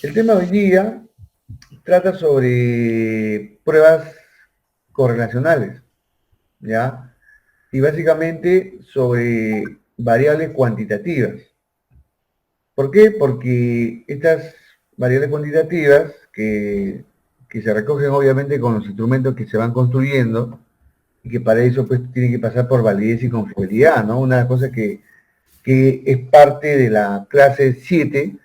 El tema de hoy día trata sobre pruebas correlacionales, ¿ya? Y básicamente sobre variables cuantitativas. ¿Por qué? Porque estas variables cuantitativas que se recogen obviamente con los instrumentos que se van construyendo y que para eso pues tienen que pasar por validez y confiabilidad, ¿no? Una cosa que es parte de la clase 7,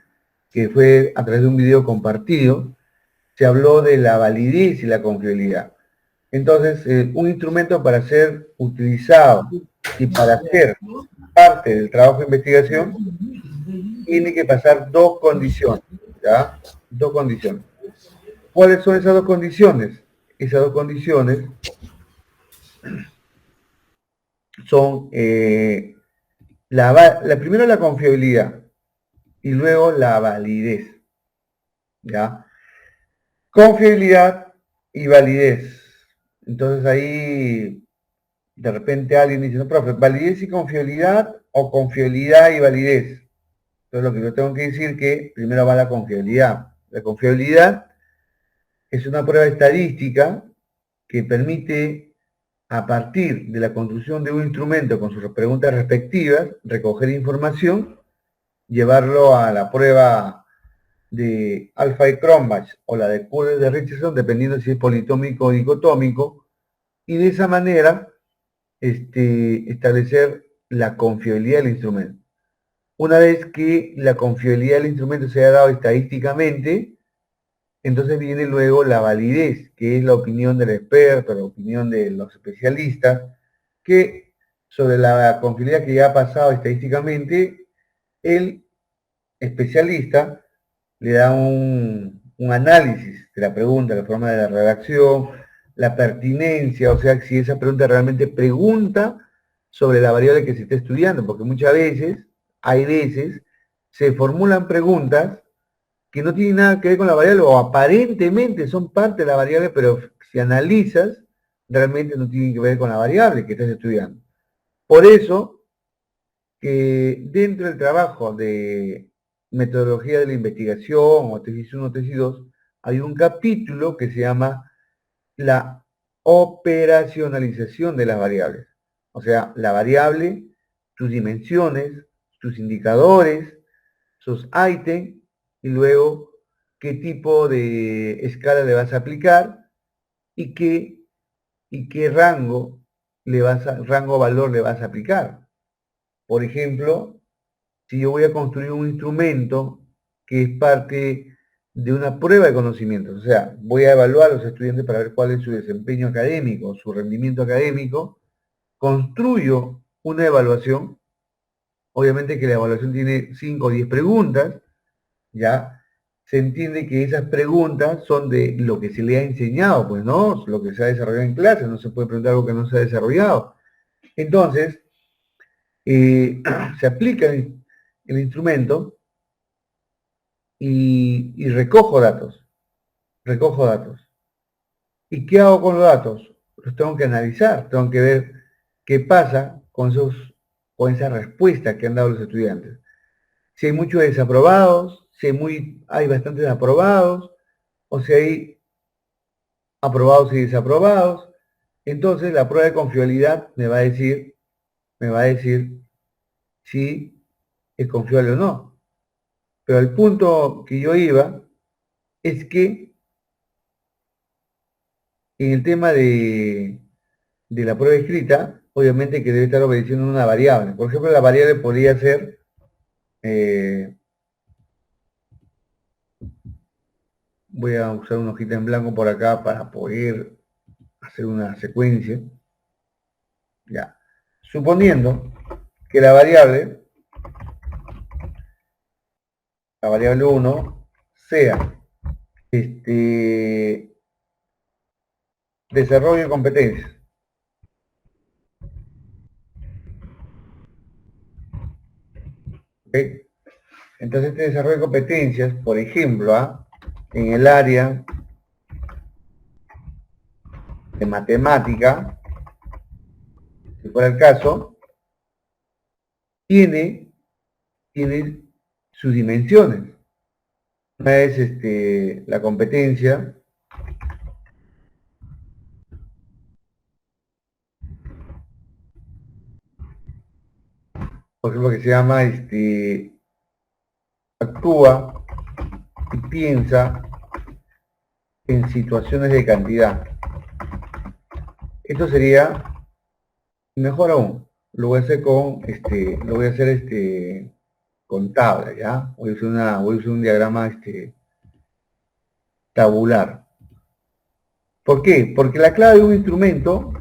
que fue a través de un video compartido, se habló de la validez y la confiabilidad. Entonces, un instrumento para ser utilizado y para ser parte del trabajo de investigación tiene que pasar dos condiciones, ¿ya? Dos condiciones. ¿Cuáles son esas dos condiciones? Esas dos condiciones son la primera la confiabilidad y luego la validez, ¿ya? Confiabilidad y validez. Entonces ahí de repente alguien dice, no, profe, validez y confiabilidad o confiabilidad y validez. Entonces lo que yo tengo que decir es que primero va la confiabilidad. La confiabilidad es una prueba estadística que permite, a partir de la construcción de un instrumento con sus preguntas respectivas, recoger información, llevarlo a la prueba de alfa y Cronbach o la de Curry de Richardson, dependiendo si es politómico o dicotómico, y de esa manera establecer la confiabilidad del instrumento. Una vez que la confiabilidad del instrumento se haya dado estadísticamente, entonces viene luego la validez, que es la opinión del experto, la opinión de los especialistas, que sobre la confiabilidad que ya ha pasado estadísticamente, el especialista le da un análisis de la pregunta, la forma de la redacción, la pertinencia, o sea, si esa pregunta realmente pregunta sobre la variable que se está estudiando, porque muchas veces, hay veces, se formulan preguntas que no tienen nada que ver con la variable o aparentemente son parte de la variable, pero si analizas, realmente no tienen que ver con la variable que estás estudiando. Por eso, que dentro del trabajo de metodología de la investigación o tesis 1, tesis 2, hay un capítulo que se llama la operacionalización de las variables. O sea, la variable, sus dimensiones, sus indicadores, sus ítems y luego qué tipo de escala le vas a aplicar y qué rango rango valor le vas a aplicar. Por ejemplo, si yo voy a construir un instrumento que es parte de una prueba de conocimientos, o sea, voy a evaluar a los estudiantes para ver cuál es su desempeño académico, su rendimiento académico, construyo una evaluación, obviamente que la evaluación tiene 5 o 10 preguntas, ya se entiende que esas preguntas son de lo que se le ha enseñado, pues no, lo que se ha desarrollado en clase, no se puede preguntar algo que no se ha desarrollado. Entonces, se aplica el instrumento y recojo datos, recojo datos. ¿Y qué hago con los datos? Los tengo que analizar, tengo que ver qué pasa con esas respuestas que han dado los estudiantes. Si hay muchos desaprobados, si hay bastantes aprobados, o si hay aprobados y desaprobados, entonces la prueba de confiabilidad me va a decir si es confiable o no. Pero el punto que yo iba es que en el tema de la prueba escrita, obviamente que debe estar obedeciendo una variable. Por ejemplo, la variable podría ser, voy a usar una hojita en blanco por acá para poder hacer una secuencia. Ya. Suponiendo que la variable 1, sea desarrollo de competencias. ¿Okay? Entonces, este desarrollo de competencias, por ejemplo, en el área de matemática, si fuera el caso, tiene sus dimensiones. es la competencia, por ejemplo, que se llama actúa y piensa en situaciones de cantidad. Esto sería mejor aún. Lo voy a hacer con tabla, ¿ya? Voy a usar un diagrama tabular. ¿Por qué? Porque la clave de un instrumento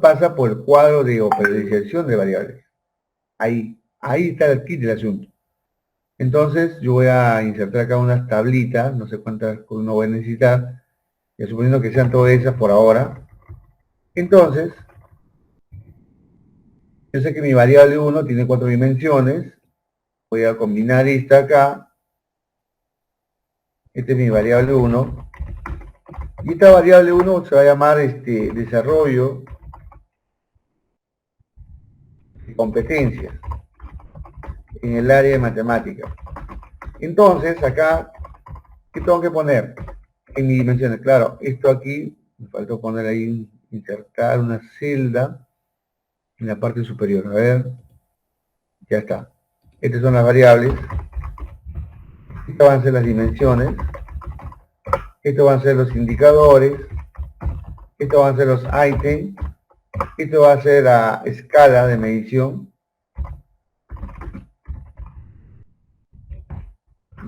pasa por el cuadro de operacionalización de variables. Ahí está el kit del asunto. Entonces, yo voy a insertar acá unas tablitas, no sé cuántas uno voy a necesitar, y suponiendo que sean todas esas por ahora. Entonces, yo sé que mi variable 1 tiene 4 dimensiones, voy a combinar esta acá, este es mi variable 1, y esta variable 1 se va a llamar desarrollo de competencias en el área de matemáticas. Entonces, acá, ¿qué tengo que poner? En mis dimensiones, claro, esto aquí, me faltó poner ahí, insertar una celda en la parte superior. A ver, ya está. Estas son las variables. Estas van a ser las dimensiones. Estos van a ser los indicadores. Estos van a ser los ítems. Esto va a ser la escala de medición.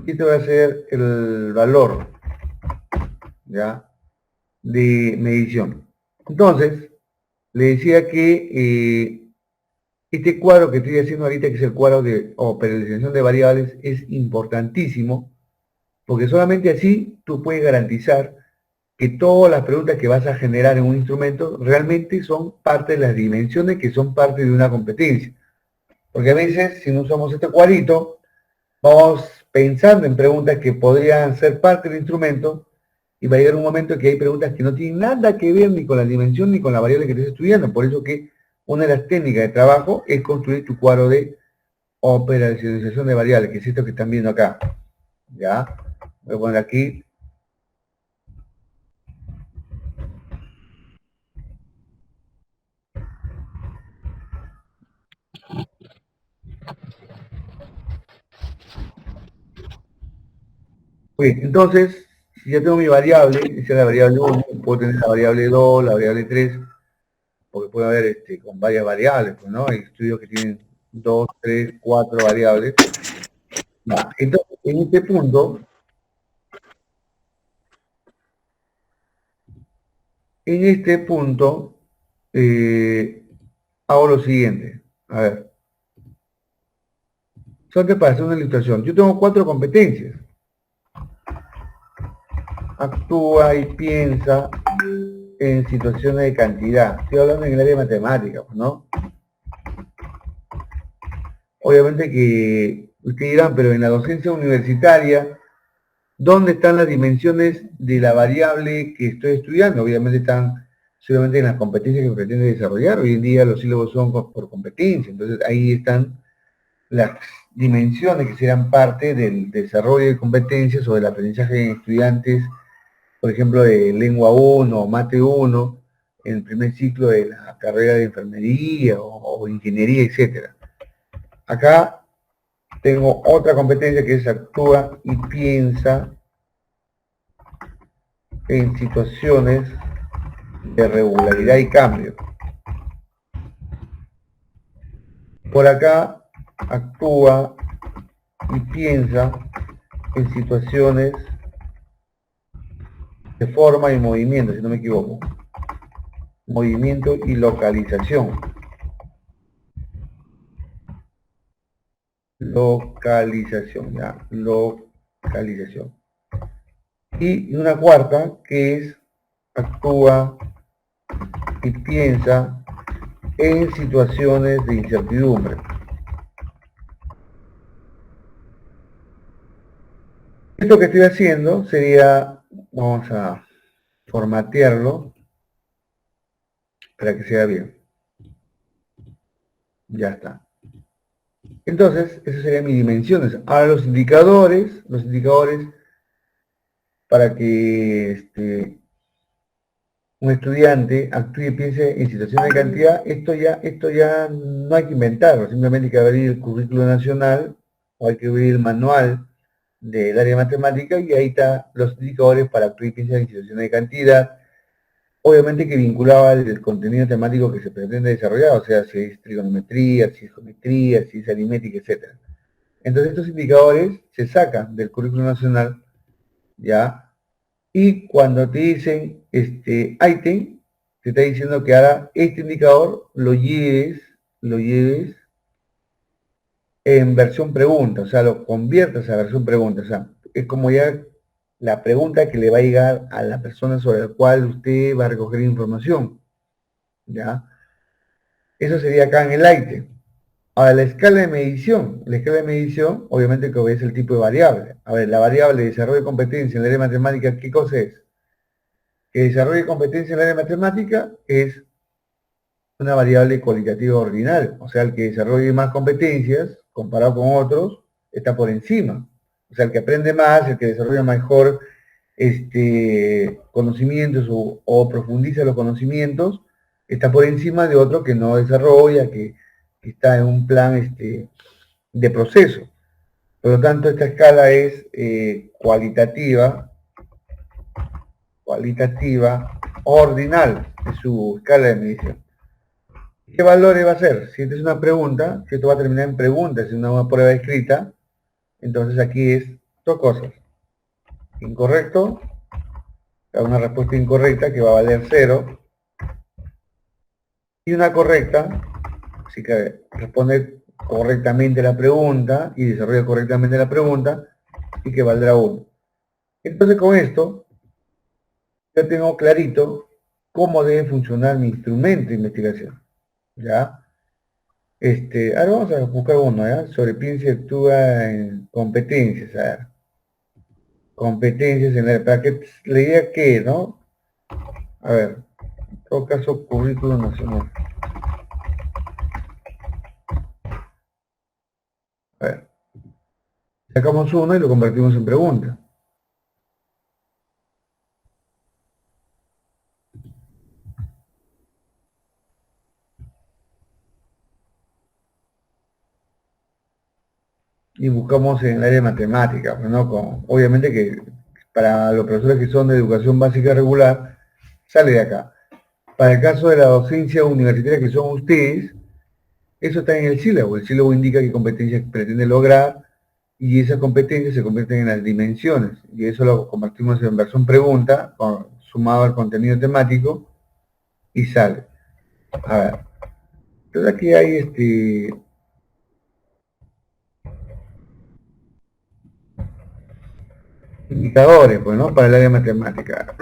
Y esto va a ser el valor, ¿ya?, de medición. Entonces, le decía que este cuadro que estoy haciendo ahorita, que es el cuadro de operacionalización de variables, es importantísimo, porque solamente así tú puedes garantizar que todas las preguntas que vas a generar en un instrumento realmente son parte de las dimensiones que son parte de una competencia. Porque a veces, si no usamos este cuadrito, vamos pensando en preguntas que podrían ser parte del instrumento, y va a llegar un momento que hay preguntas que no tienen nada que ver ni con la dimensión ni con la variable que estés estudiando. Por eso que una de las técnicas de trabajo es construir tu cuadro de operacionalización de variables, que es esto que están viendo acá. ¿Ya? Voy a poner aquí. Bien, entonces, si ya tengo mi variable, esa es la variable 1, puedo tener la variable 2, la variable 3, porque puede haber con varias variables, pues, ¿no? Hay estudios que tienen 2, 3, 4 variables. Entonces, en este punto, hago lo siguiente. A ver, solamente para hacer una ilustración. Yo tengo 4 competencias. Actúa y piensa en situaciones de cantidad. Estoy hablando en el área de matemáticas, ¿no? Obviamente que ustedes dirán, pero en la docencia universitaria, ¿dónde están las dimensiones de la variable que estoy estudiando? Obviamente están solamente en las competencias que pretende desarrollar. Hoy en día los sílabos son por competencia, entonces ahí están las dimensiones que serán parte del desarrollo de competencias o del aprendizaje de estudiantes, por ejemplo, de lengua 1 o mate 1, en el primer ciclo de la carrera de enfermería o ingeniería, etcétera. Acá tengo otra competencia que es actúa y piensa en situaciones de regularidad y cambio. Por acá actúa y piensa en situaciones de forma y movimiento, si no me equivoco. Movimiento y localización. Localización, ya, localización. Y una cuarta que es actúa y piensa en situaciones de incertidumbre. Esto que estoy haciendo sería, vamos a formatearlo para que sea bien. Ya está. Entonces, esas serían mis dimensiones. Ahora los indicadores para que un estudiante actúe y piense en situaciones de cantidad, esto ya no hay que inventarlo, simplemente hay que abrir el currículo nacional o hay que abrir el manual del área de matemática y ahí están los indicadores para actuar y pensar en situaciones de cantidad, obviamente que vinculaba el contenido temático que se pretende desarrollar, o sea, si es trigonometría, si es geometría, si es aritmética, etc. Entonces estos indicadores se sacan del currículo nacional, ¿ya? Y cuando te dicen ítem, te está diciendo que ahora este indicador lo lleves en versión pregunta, o sea, lo conviertas a versión pregunta, o sea, es como ya la pregunta que le va a llegar a la persona sobre la cual usted va a recoger información, ¿ya? Eso sería acá en el ítem. Ahora, la escala de medición, obviamente que obedece el tipo de variable. A ver, la variable de desarrollo de competencia en el área de matemática, ¿qué cosa es? Que desarrollo de competencia en el área de matemática es una variable cualitativa ordinal, o sea, el que desarrolle más competencias comparado con otros está por encima. O sea, el que aprende más, el que desarrolla mejor conocimientos o profundiza los conocimientos, está por encima de otro que no desarrolla, que está en un plan de proceso. Por lo tanto, esta escala es cualitativa ordinal, es su escala de medición. ¿Qué valores va a ser? Si esta es una pregunta, si esto va a terminar en preguntas, es una prueba escrita, entonces aquí es dos cosas. Incorrecto, una respuesta incorrecta que va a valer 0, y una correcta, así que responde correctamente la pregunta y desarrolla correctamente la pregunta, y que valdrá 1. Entonces con esto, yo tengo clarito cómo debe funcionar mi instrumento de investigación. ¿Ya? Ahora vamos a buscar uno, ¿ya? Sobre piensa y actúa en competencias, a ver. Competencias en para que la idea que, ¿no? A ver, en todo caso, currículum nacional. A ver, sacamos uno y lo convertimos en pregunta. Y buscamos en el área de matemáticas, ¿no? Obviamente que para los profesores que son de educación básica regular, sale de acá. Para el caso de la docencia universitaria que son ustedes, eso está en el sílabo. El sílabo indica qué competencias pretende lograr y esas competencias se convierten en las dimensiones. Y eso lo convertimos en versión pregunta, sumado al contenido temático, y sale. A ver, entonces aquí hay indicadores, pues, ¿no? Para el área de matemática.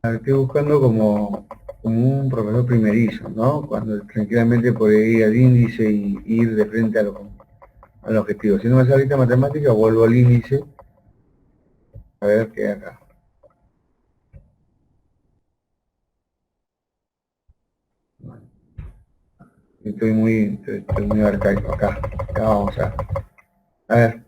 Estoy buscando como un profesor primerizo, ¿no? Cuando tranquilamente podría ir al índice y ir de frente al objetivo. Si no me sale ahorita matemática, vuelvo al índice a ver qué hay acá. Estoy muy arcaico acá. Acá vamos a ver.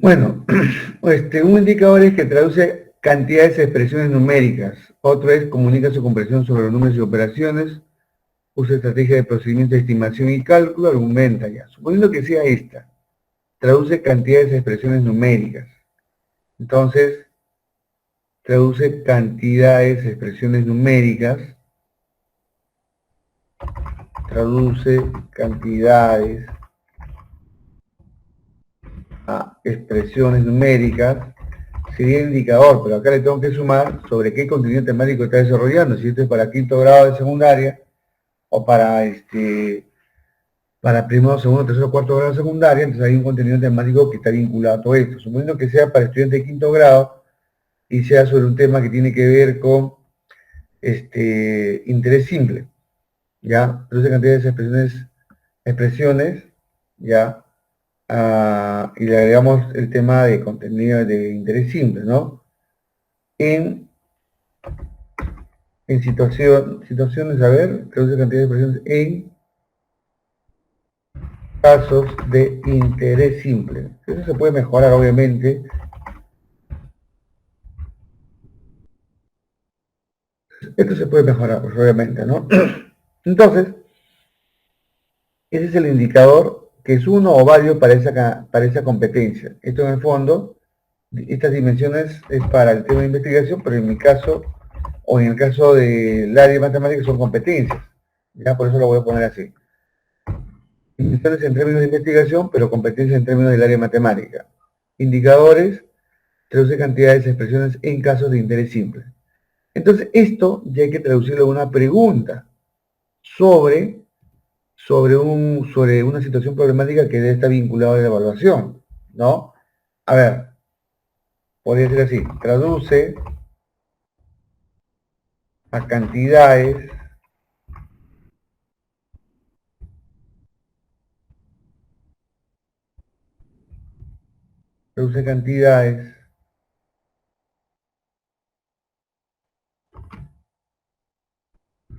Bueno, un indicador es que traduce cantidades de expresiones numéricas. Otro es comunica su comprensión sobre los números y operaciones. Usa estrategia de procedimiento de estimación y cálculo. Argumenta ya. Suponiendo que sea esta. Traduce cantidades de expresiones numéricas. Entonces, traduce cantidades de expresiones numéricas. Traduce cantidades a expresiones numéricas. Sería el indicador, pero acá le tengo que sumar sobre qué contenido temático está desarrollando, si esto es para quinto grado de secundaria o para primero, segundo, tercero, cuarto grado de secundaria, entonces hay un contenido temático que está vinculado a todo esto. Suponiendo que sea para estudiantes de quinto grado y sea sobre un tema que tiene que ver con interés simple, ¿ya? Entonces cantidades de expresiones, ¿ya? Y le agregamos el tema de contenido de interés simple, ¿no? En situaciones, a ver, reduce cantidad de expresiones en casos de interés simple. Eso se puede mejorar, obviamente. Esto se puede mejorar, pues, obviamente, ¿no? Entonces, ese es el indicador que es uno o varios para esa competencia. Esto en el fondo, estas dimensiones es para el tema de investigación, pero en mi caso, o en el caso del área de matemáticas, son competencias. Ya por eso lo voy a poner así. Dimensiones en términos de investigación, pero competencias en términos del área matemática. Indicadores, traduce cantidades de expresiones en casos de interés simple. Entonces, esto ya hay que traducirlo a una pregunta sobre una situación problemática que debe estar vinculada a la evaluación, ¿no? A ver, podría ser así, traduce a cantidades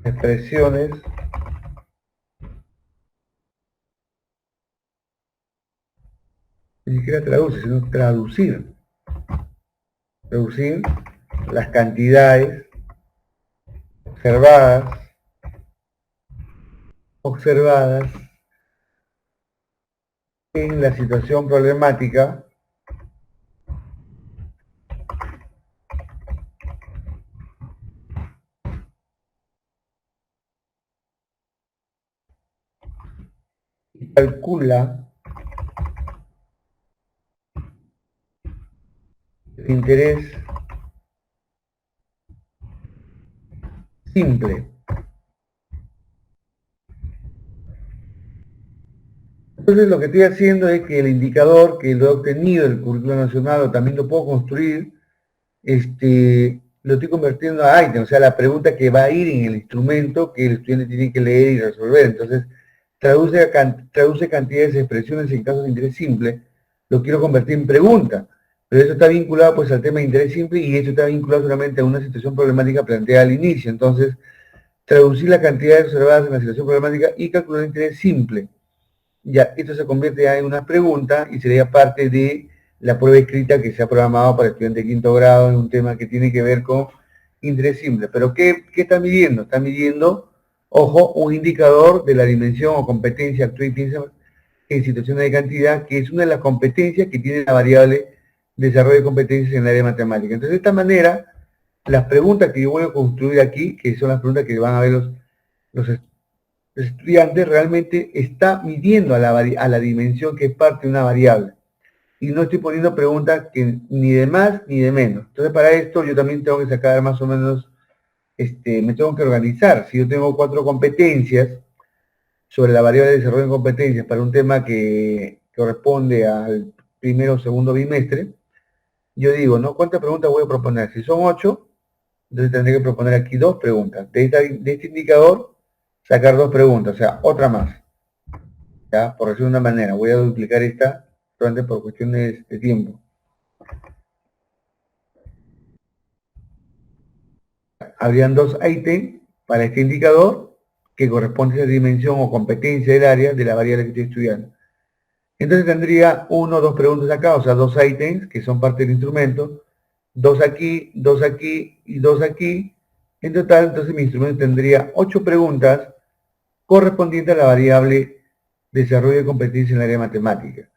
expresiones, ni siquiera traduce, sino traducir las cantidades observadas en la situación problemática y calcula el interés simple. Entonces lo que estoy haciendo es que el indicador que lo he obtenido del currículo nacional o también lo puedo construir, lo estoy convirtiendo a ítem, o sea, la pregunta que va a ir en el instrumento que el estudiante tiene que leer y resolver. Entonces, traduce cantidades de expresiones en casos de interés simple, lo quiero convertir en pregunta, pero eso está vinculado pues al tema de interés simple y eso está vinculado solamente a una situación problemática planteada al inicio. Entonces, traducir las cantidades observadas en la situación problemática y calcular el interés simple. Ya, esto se convierte ya en una pregunta y sería parte de la prueba escrita que se ha programado para estudiantes de quinto grado en un tema que tiene que ver con interés simple. Pero ¿qué está midiendo? Está midiendo, ojo, un indicador de la dimensión o competencia, actúa y piensa en situaciones de cantidad, que es una de las competencias que tiene la variable desarrollo de competencias en el área de matemática. Entonces, de esta manera, las preguntas que yo voy a construir aquí, que son las preguntas que van a ver los estudiante realmente está midiendo a la dimensión que es parte de una variable. Y no estoy poniendo preguntas que ni de más ni de menos. Entonces, para esto yo también tengo que sacar más o menos, me tengo que organizar. Si yo tengo 4 competencias sobre la variable de desarrollo de competencias para un tema que corresponde al primero o segundo bimestre, yo digo, ¿no? ¿Cuántas preguntas voy a proponer? Si son 8, entonces tendré que proponer aquí 2 preguntas. De este indicador, sacar 2 preguntas, o sea, otra más. ¿Ya? Por decirlo de una manera, voy a duplicar esta solamente por cuestiones de tiempo. Habrían 2 ítems para este indicador que corresponde a esa dimensión o competencia del área de la variable que estoy estudiando. Entonces tendría uno o dos preguntas acá, o sea, dos ítems que son parte del instrumento, dos aquí y dos aquí. En total, entonces mi instrumento tendría 8 preguntas correspondientes a la variable desarrollo de competencia en el área matemática.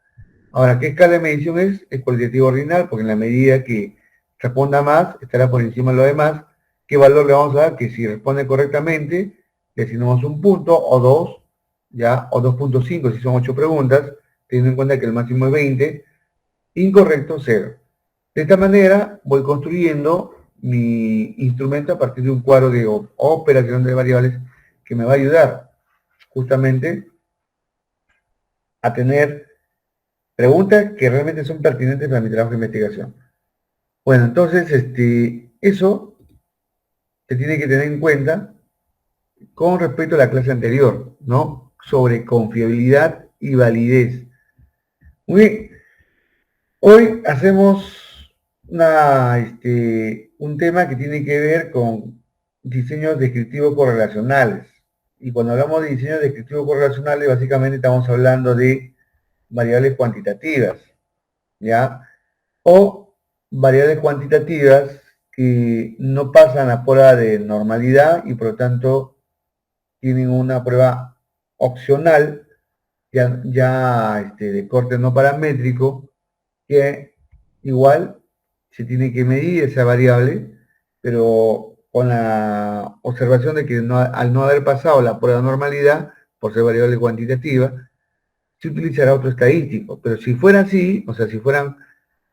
Ahora, ¿qué escala de medición es? Es cualitativo ordinal, porque en la medida que responda más, estará por encima de lo demás. ¿Qué valor le vamos a dar? Que si responde correctamente, le asignamos un punto o dos, ya, o 2.5 si son 8 preguntas, teniendo en cuenta que el máximo es 20, incorrecto 0. De esta manera voy construyendo mi instrumento a partir de un cuadro de operación de variables que me va a ayudar justamente a tener preguntas que realmente son pertinentes para mi trabajo de investigación. Bueno, entonces, eso se tiene que tener en cuenta con respecto a la clase anterior, ¿no? Sobre confiabilidad y validez. Muy bien, hoy hacemos un tema que tiene que ver con diseños descriptivos correlacionales. Y cuando hablamos de diseños descriptivos correlacionales, básicamente estamos hablando de variables cuantitativas, ¿ya? O variables cuantitativas que no pasan a prueba de normalidad y por lo tanto tienen una prueba opcional de corte no paramétrico que igual se tiene que medir esa variable, pero con la observación de que al no haber pasado la prueba de normalidad, por ser variable cuantitativa, se utilizará otro estadístico. Pero si fuera así, o sea, si fueran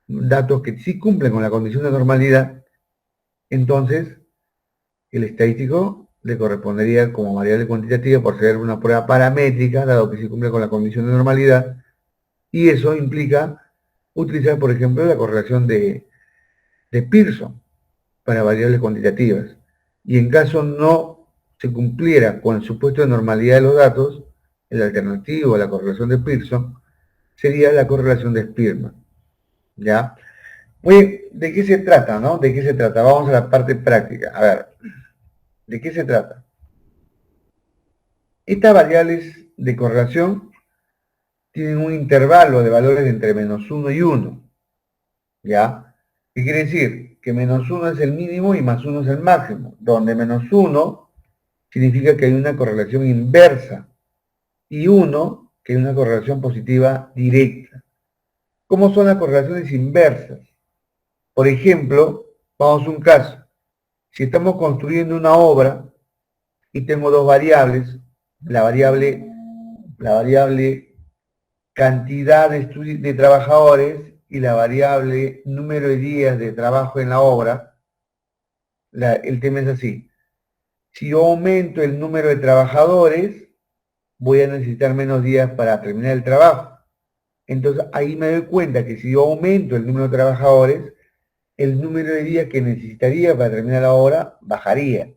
datos que sí cumplen con la condición de normalidad, entonces el estadístico le correspondería como variable cuantitativa por ser una prueba paramétrica, dado que sí cumple con la condición de normalidad, y eso implica utilizar, por ejemplo, la correlación de Pearson para variables cuantitativas. Y en caso no se cumpliera con el supuesto de normalidad de los datos, el alternativo a la correlación de Pearson sería la correlación de Spearman. ¿Ya? Oye, ¿de qué se trata, no? ¿De qué se trata? Vamos a la parte práctica. A ver, ¿de qué se trata? Estas variables de correlación tienen un intervalo de valores entre -1 y 1. ¿Ya? ¿Qué quiere decir? Que -1 es el mínimo y +1 es el máximo, donde -1 significa que hay una correlación inversa y 1 que hay una correlación positiva directa. ¿Cómo son las correlaciones inversas? Por ejemplo, vamos a un caso. Si estamos construyendo una obra y tengo dos variables, la variable cantidad de trabajadores y la variable número de días de trabajo en la obra, el tema es así. Si yo aumento el número de trabajadores, voy a necesitar menos días para terminar el trabajo. Entonces ahí me doy cuenta que si yo aumento el número de trabajadores, el número de días que necesitaría para terminar la obra bajaría.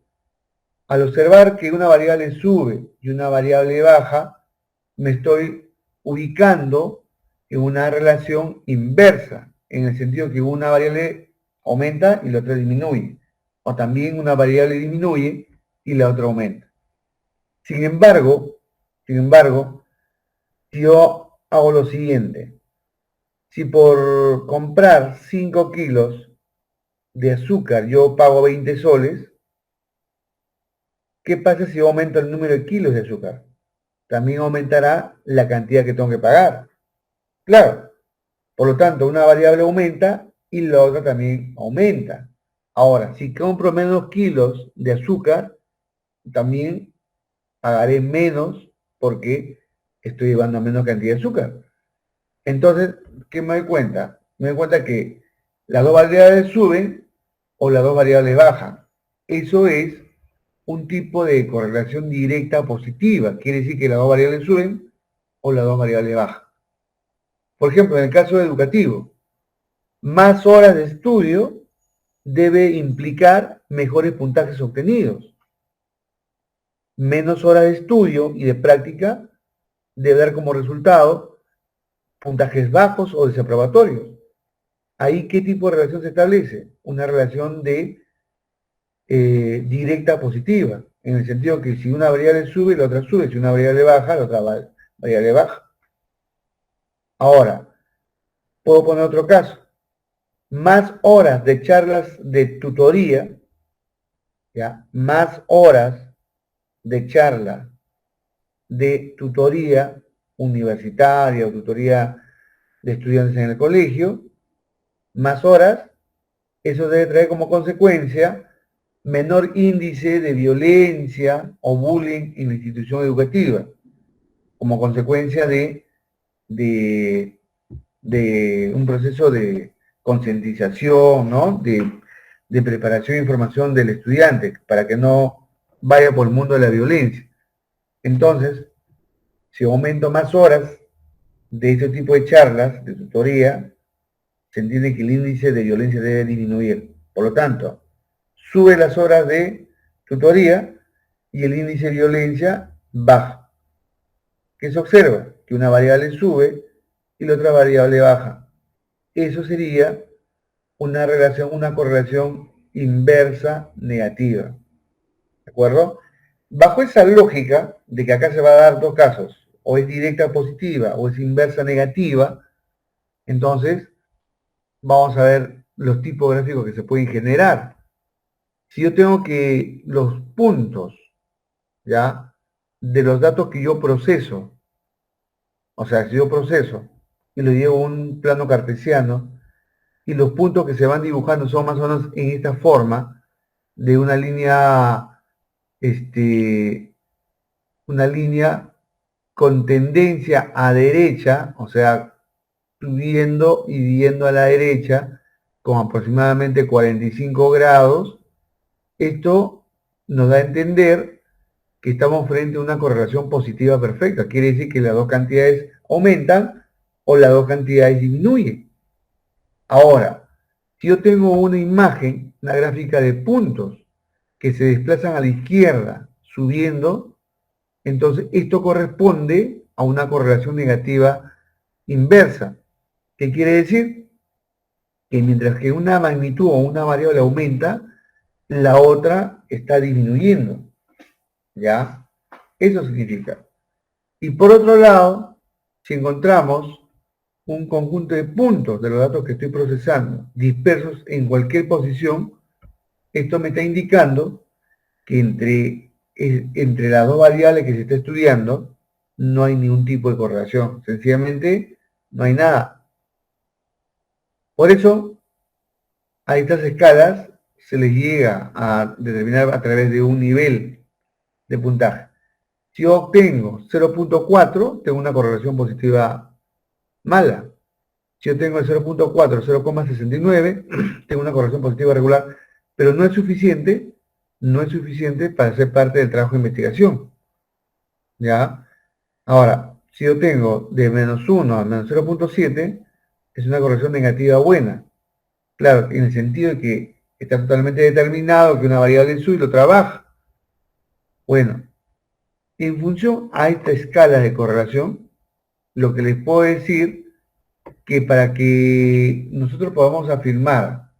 Al observar que una variable sube y una variable baja, me estoy ubicando en una relación inversa, en el sentido que una variable aumenta y la otra disminuye. O también una variable disminuye y la otra aumenta. Sin embargo, si yo hago lo siguiente, si por comprar 5 kilos de azúcar yo pago 20 soles, ¿qué pasa si yo aumento el número de kilos de azúcar? También aumentará la cantidad que tengo que pagar. Claro, por lo tanto, una variable aumenta y la otra también aumenta. Ahora, si compro menos kilos de azúcar, también pagaré menos porque estoy llevando menos cantidad de azúcar. Entonces, ¿qué me doy cuenta? Me doy cuenta que las dos variables suben o las dos variables bajan. Eso es un tipo de correlación directa positiva. Quiere decir que las dos variables suben o las dos variables bajan. Por ejemplo, en el caso educativo, más horas de estudio debe implicar mejores puntajes obtenidos. Menos horas de estudio y de práctica debe dar como resultado puntajes bajos o desaprobatorios. Ahí, ¿qué tipo de relación se establece? Una relación de directa positiva, en el sentido que si una variable sube, la otra sube, si una variable baja, la otra variable baja. Ahora, puedo poner otro caso. Más horas de charlas de tutoría, ¿ya? Más horas de charla de tutoría universitaria o tutoría de estudiantes en el colegio, más horas, eso debe traer como consecuencia menor índice de violencia o bullying en la institución educativa, como consecuencia de, de un proceso de concientización, ¿no? De preparación e información del estudiante para que no vaya por el mundo de la violencia. Entonces, si aumento más horas de este tipo de charlas, de tutoría, se entiende que el índice de violencia debe disminuir. Por lo tanto, sube las horas de tutoría y el índice de violencia baja. ¿Qué se observa? Que una variable sube y la otra variable baja. Eso sería una correlación inversa negativa. ¿De acuerdo? Bajo esa lógica de que acá se va a dar dos casos, o es directa positiva o es inversa negativa, entonces vamos a ver los tipos gráficos que se pueden generar. Si yo tengo que los puntos, ¿ya? De los datos que yo proceso, o sea, si yo proceso y lo llevo a un plano cartesiano, y los puntos que se van dibujando son más o menos en esta forma, de una línea con tendencia a derecha, o sea, subiendo y yendo a la derecha, con aproximadamente 45 grados, esto nos da a entender que estamos frente a una correlación positiva perfecta. Quiere decir que las dos cantidades aumentan o las dos cantidades disminuyen. Ahora, si yo tengo una imagen, una gráfica de puntos que se desplazan a la izquierda subiendo, entonces esto corresponde a una correlación negativa inversa. ¿Qué quiere decir? Que mientras que una magnitud o una variable aumenta, la otra está disminuyendo. ¿Ya? Eso significa. Y por otro lado, si encontramos un conjunto de puntos de los datos que estoy procesando dispersos en cualquier posición, esto me está indicando que entre las dos variables que se está estudiando no hay ningún tipo de correlación. Sencillamente no hay nada. Por eso, a estas escalas se les llega a determinar a través de un nivel de puntaje. Si yo obtengo 0.4, tengo una correlación positiva mala. Si yo tengo el 0.4, 0,69, tengo una correlación positiva regular, pero no es suficiente para ser parte del trabajo de investigación. ¿Ya? Ahora, si yo tengo de menos 1 a menos 0.7, es una correlación negativa buena. Claro, en el sentido de que está totalmente determinado que una variable sube y lo trabaja. Bueno, en función a esta escala de correlación, lo que les puedo decir que para que nosotros podamos afirmar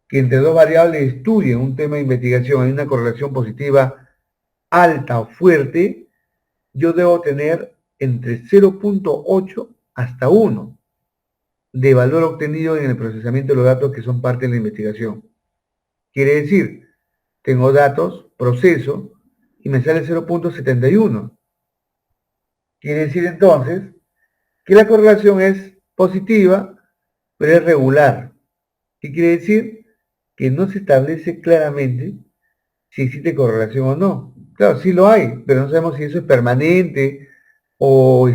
que entre dos variables estudien un tema de investigación hay una correlación positiva alta o fuerte, yo debo tener entre 0.8 hasta 1 de valor obtenido en el procesamiento de los datos que son parte de la investigación. Quiere decir, tengo datos, proceso, y me sale 0.71. Quiere decir entonces que la correlación es positiva, pero es regular. ¿Qué quiere decir? Que no se establece claramente si existe correlación o no. Claro, sí lo hay, pero no sabemos si eso es permanente o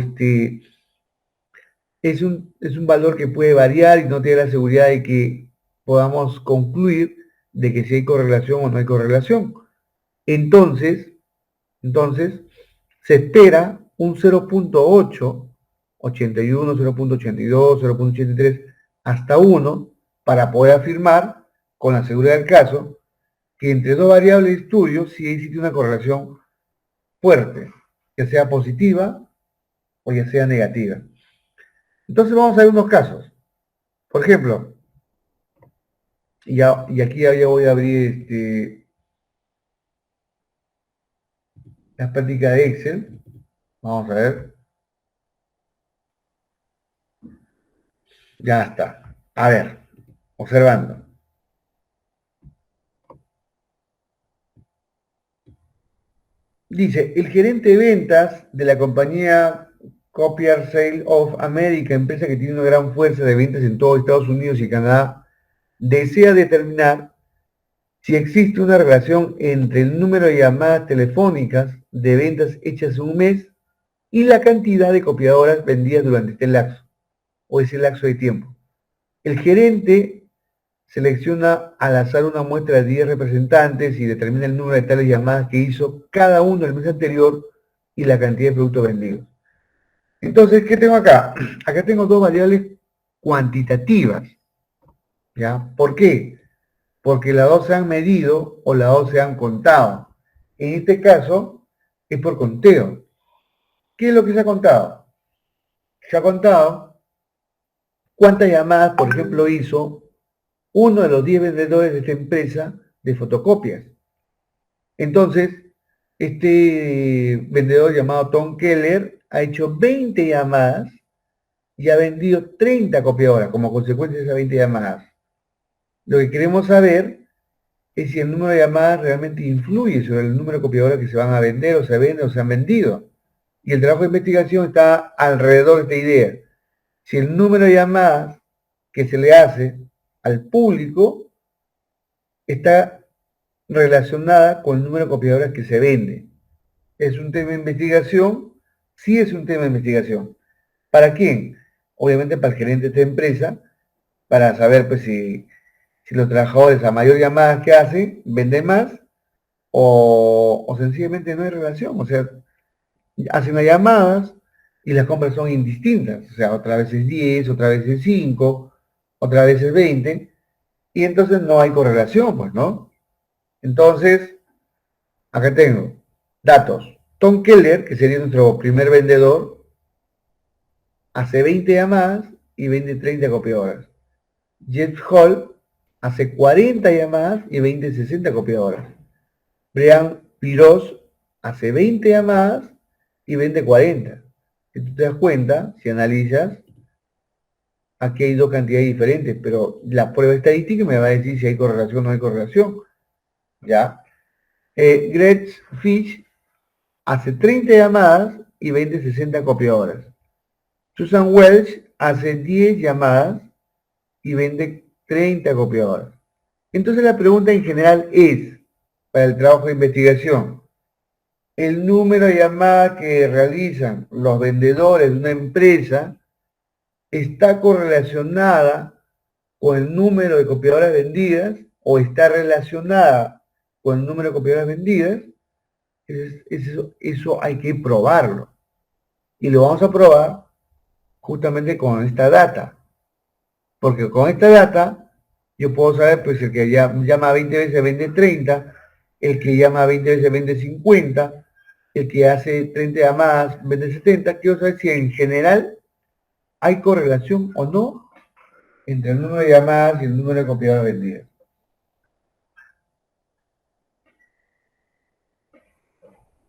es un valor que puede variar y no tiene la seguridad de que podamos concluir de que si hay correlación o no hay correlación. Entonces, entonces se espera un 0.8, 81, 0.82, 0.83 hasta 1 para poder afirmar con la seguridad del caso que entre dos variables de estudio sí existe una correlación fuerte, ya sea positiva o ya sea negativa. Entonces vamos a ver unos casos. Por ejemplo, y aquí ya voy a abrir la práctica de Excel. Vamos a ver. Ya está. A ver, observando. Dice, el gerente de ventas de la compañía Copier Sale of America, empresa que tiene una gran fuerza de ventas en todo Estados Unidos y Canadá, desea determinar si existe una relación entre el número de llamadas telefónicas de ventas hechas en un mes y la cantidad de copiadoras vendidas durante este lapso o ese lapso de tiempo. El gerente selecciona al azar una muestra de 10 representantes y determina el número de tales llamadas que hizo cada uno el mes anterior y la cantidad de productos vendidos. Entonces, ¿qué tengo acá? Acá tengo dos variables cuantitativas. ¿Ya? ¿Por qué? Porque las dos se han medido o las dos se han contado. En este caso, es por conteo. ¿Qué es lo que se ha contado? Se ha contado cuántas llamadas, por ejemplo, hizo uno de los 10 vendedores de esta empresa de fotocopias. Entonces, este vendedor llamado Tom Keller ha hecho 20 llamadas y ha vendido 30 copiadoras como consecuencia de esas 20 llamadas. Lo que queremos saber es si el número de llamadas realmente influye sobre el número de copiadoras que se van a vender o se venden o se han vendido. Y el trabajo de investigación está alrededor de esta idea. Si el número de llamadas que se le hace al público está relacionada con el número de copiadoras que se vende. ¿Es un tema de investigación? Sí es un tema de investigación. ¿Para quién? Obviamente para el gerente de esta empresa, para saber pues si los trabajadores a mayor llamadas que hacen, venden más o sencillamente no hay relación. O sea, hacen las llamadas y las compras son indistintas. O sea, otra vez es 10, otra vez es 5, otra vez es 20, y entonces no hay correlación, pues, ¿no? Entonces, acá tengo datos. Tom Keller, que sería nuestro primer vendedor, hace 20 llamadas y vende 30 copiadoras. Jeff Hall hace 40 llamadas y vende 60 copiadoras. Brian Piros hace 20 llamadas y vende 40. Si tú te das cuenta, si analizas, aquí hay dos cantidades diferentes, pero la prueba estadística me va a decir si hay correlación o no hay correlación. ¿Ya? Greg Fish hace 30 llamadas y vende 60 copiadoras. Susan Welch hace 10 llamadas y vende 30 copiadoras. Entonces la pregunta en general es, para el trabajo de investigación, el número de llamadas que realizan los vendedores de una empresa está correlacionada con el número de copiadoras vendidas o está relacionada con el número de copiadoras vendidas. Eso hay que probarlo. Y lo vamos a probar justamente con esta data. Porque con esta data yo puedo saber, pues el que llama 20 veces vende 30, el que llama 20 veces vende 50, el que hace 30 llamadas vende 70. Quiero saber si en general hay correlación o no entre el número de llamadas y el número de copiadoras vendidas.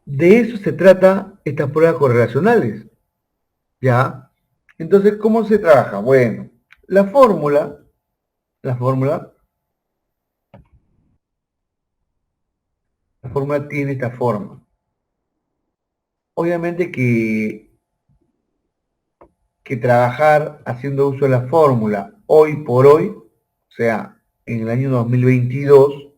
De eso se trata estas pruebas correlacionales. ¿Ya? Entonces, ¿cómo se trabaja? Bueno, la fórmula, la fórmula, la fórmula tiene esta forma. Obviamente que trabajar haciendo uso de la fórmula hoy por hoy, o sea, en el año 2022,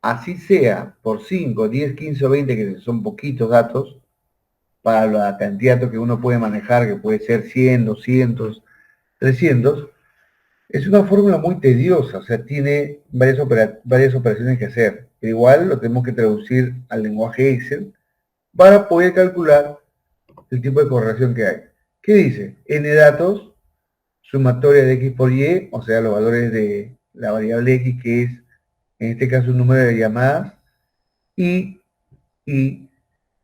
así sea por 5, 10, 15 o 20, que son poquitos datos, para la cantidad de datos que uno puede manejar, que puede ser 100, 200, 300, es una fórmula muy tediosa, o sea, tiene varias operaciones que hacer. Pero igual lo tenemos que traducir al lenguaje Excel para poder calcular el tipo de correlación que hay. ¿Qué dice? N datos, sumatoria de X por Y, o sea, los valores de la variable X, que es en este caso un número de llamadas, y Y,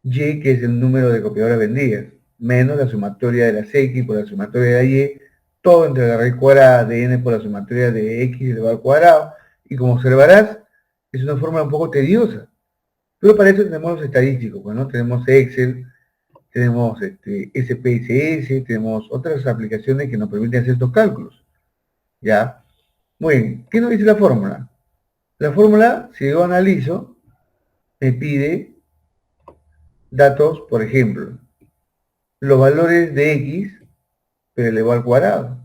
que es el número de copiadoras vendidas, menos la sumatoria de las X por la sumatoria de la Y, todo entre la raíz cuadrada de N por la sumatoria de X elevado al cuadrado, y como observarás, es una fórmula un poco tediosa. Pero para eso tenemos los estadísticos, bueno, tenemos Excel, tenemos SPSS, tenemos otras aplicaciones que nos permiten hacer estos cálculos. ¿ya? Muy bien, ¿qué nos dice la fórmula? La fórmula, si yo analizo, me pide datos, por ejemplo, los valores de x, pero elevado al cuadrado,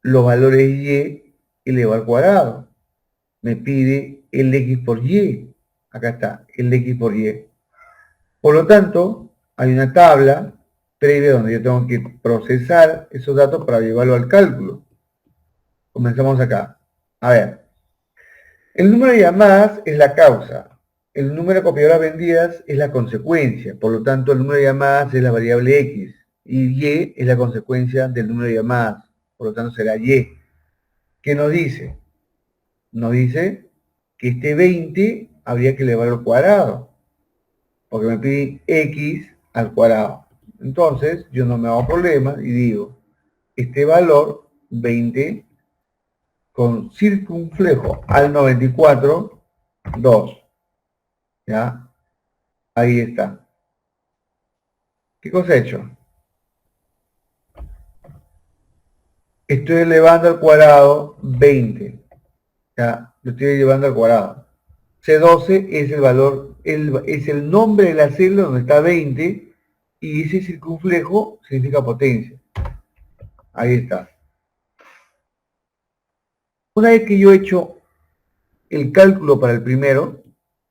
los valores y elevado al cuadrado, me pide el x por y, acá está, el x por y. Por lo tanto, hay una tabla previa donde yo tengo que procesar esos datos para llevarlo al cálculo. Comenzamos acá. A ver, el número de llamadas es la causa, el número de copiadoras vendidas es la consecuencia, por lo tanto el número de llamadas es la variable x y y es la consecuencia del número de llamadas, por lo tanto será y. ¿Qué nos dice? Nos dice que este 20 habría que elevarlo al cuadrado, porque me pide x al cuadrado. Entonces yo no me hago problema y digo, este valor 20 con circunflejo al 94, 2. ¿Ya? Ahí está. ¿Qué cosa he hecho? Estoy elevando al cuadrado 20. ¿Ya? Lo estoy elevando al cuadrado. C12 es el valor, es el nombre de la celda donde está 20 y ese circunflejo significa potencia. Ahí está. Una vez que yo he hecho el cálculo para el primero,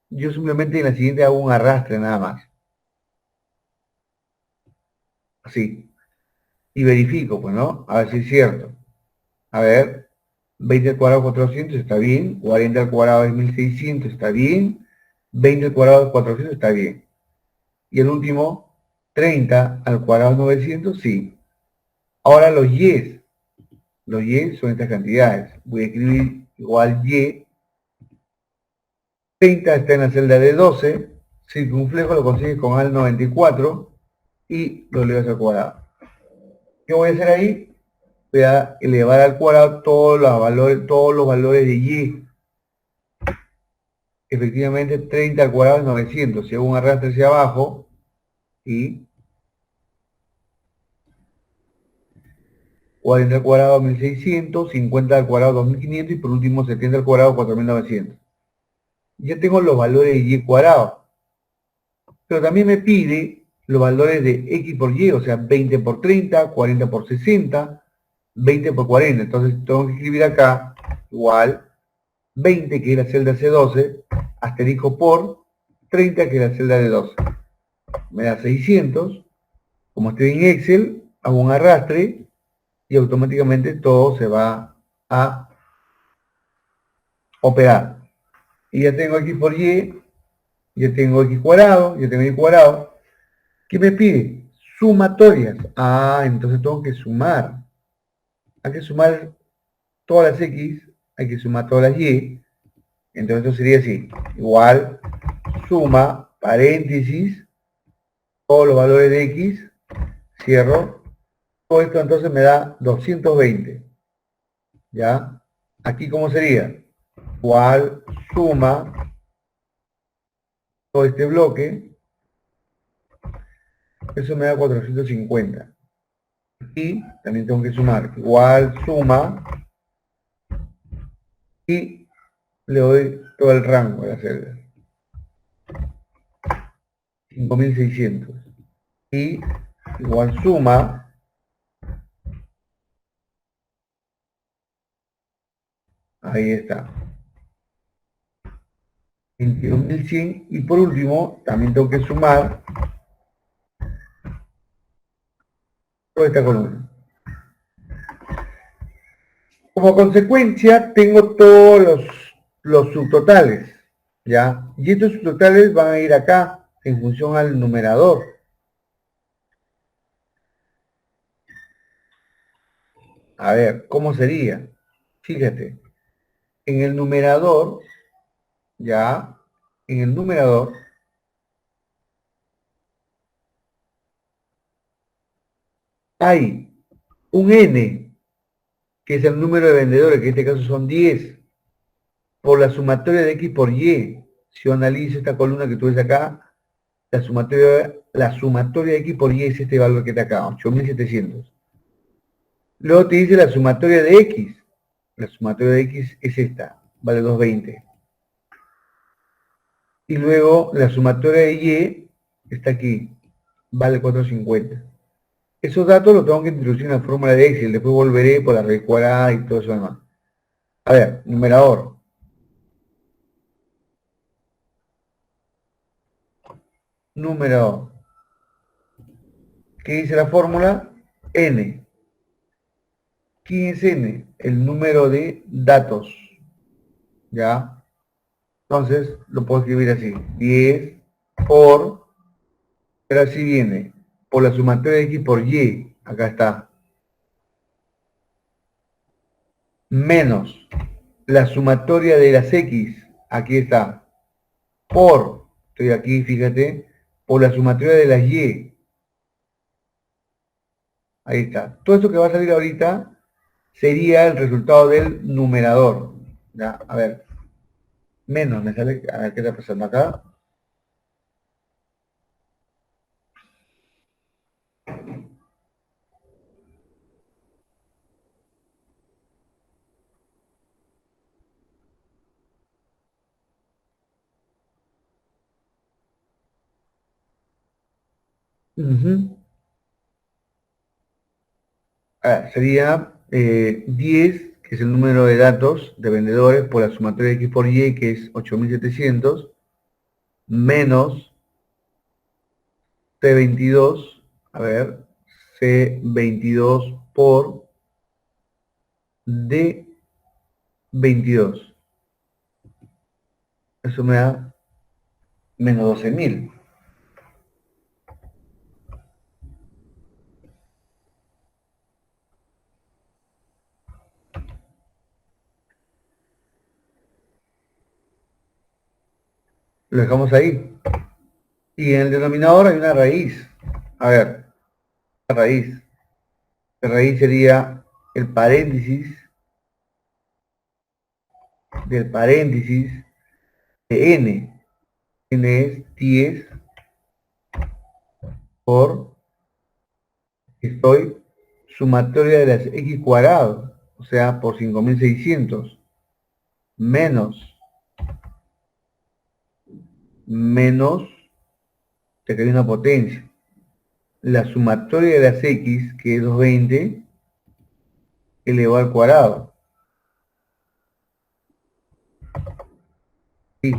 yo simplemente en la siguiente hago un arrastre nada más. Así. Y verifico, pues, ¿no? A ver si es cierto. A ver, 20 al cuadrado 400 está bien, 40 al cuadrado es 1600 está bien, 20 al cuadrado es 400 está bien. Y el último, 30 al cuadrado 900, sí. Ahora los y son estas cantidades. Voy a escribir igual y, 30 está en la celda de 12, circunflejo lo consigues con al 94 y lo elevas al cuadrado. ¿Qué voy a hacer ahí? Voy a elevar al cuadrado todos los valores de y. Efectivamente 30 al cuadrado es 900. Si hago un arrastre hacia abajo y 40 al cuadrado 1600, 50 al cuadrado 2500 y por último 70 al cuadrado 4900. Ya tengo los valores de y cuadrado. Pero también me pide los valores de x por y, o sea, 20 por 30, 40 por 60, 20 por 40. Entonces tengo que escribir acá igual 20, que es la celda C12, asterisco por 30, que es la celda de 12. Me da 600. Como estoy en Excel, hago un arrastre y automáticamente todo se va a operar. Y ya tengo x por y, ya tengo x cuadrado, ya tengo y cuadrado. ¿Qué me pide? Sumatorias. Ah, entonces tengo que sumar. Hay que sumar todas las x, hay que sumar todas las y. Entonces esto sería así. Igual, suma, paréntesis, todos los valores de x, cierro. Todo esto entonces me da 220. ¿Ya? Aquí, ¿cómo sería? Igual, suma, todo este bloque, eso me da 450. Y también tengo que sumar. Igual, suma, y le doy todo el rango de la celda. 5600. Y igual suma, ahí está. 22.100 y por último también tengo que sumar toda esta columna. Como consecuencia tengo todos los subtotales, ¿ya? Y estos subtotales van a ir acá en función al numerador. A ver, ¿cómo sería? Fíjate, en el numerador, ¿ya? En el numerador hay un n, que es el número de vendedores, que en este caso son 10, por la sumatoria de x por y. Si yo analizo esta columna que tú ves acá, la sumatoria de x por y es este valor que está acá, 8700. Luego te dice la sumatoria de x. La sumatoria de X es esta, vale 220. Y luego la sumatoria de Y está aquí, vale 450. Esos datos los tengo que introducir en la fórmula de Excel, después volveré por la raíz cuadrada y todo eso demás. A ver, numerador. Numerador. ¿Qué dice la fórmula? N. ¿Quién es N? El número de datos. ¿Ya? Entonces, lo puedo escribir así. 10 por, pero así viene, por la sumatoria de X por Y. Acá está. Menos la sumatoria de las X. Aquí está. Por, estoy aquí, fíjate, por la sumatoria de las Y. Ahí está. Todo esto que va a salir ahorita sería el resultado del numerador. ¿Ya? A ver. Menos, me sale, a ver qué está pasando acá. Sería 10, que es el número de datos de vendedores por la sumatoria de X por Y, que es 8700, menos C22, a ver, C22 por D22. Eso me da menos 12.000. Lo dejamos ahí. Y en el denominador hay una raíz. A ver, la raíz. La raíz sería el paréntesis del paréntesis de n. N es 10 por, estoy, sumatoria de las x cuadrado, o sea, por 5600, menos, te cae una potencia, la sumatoria de las x, que es 220, elevado al cuadrado. Sí.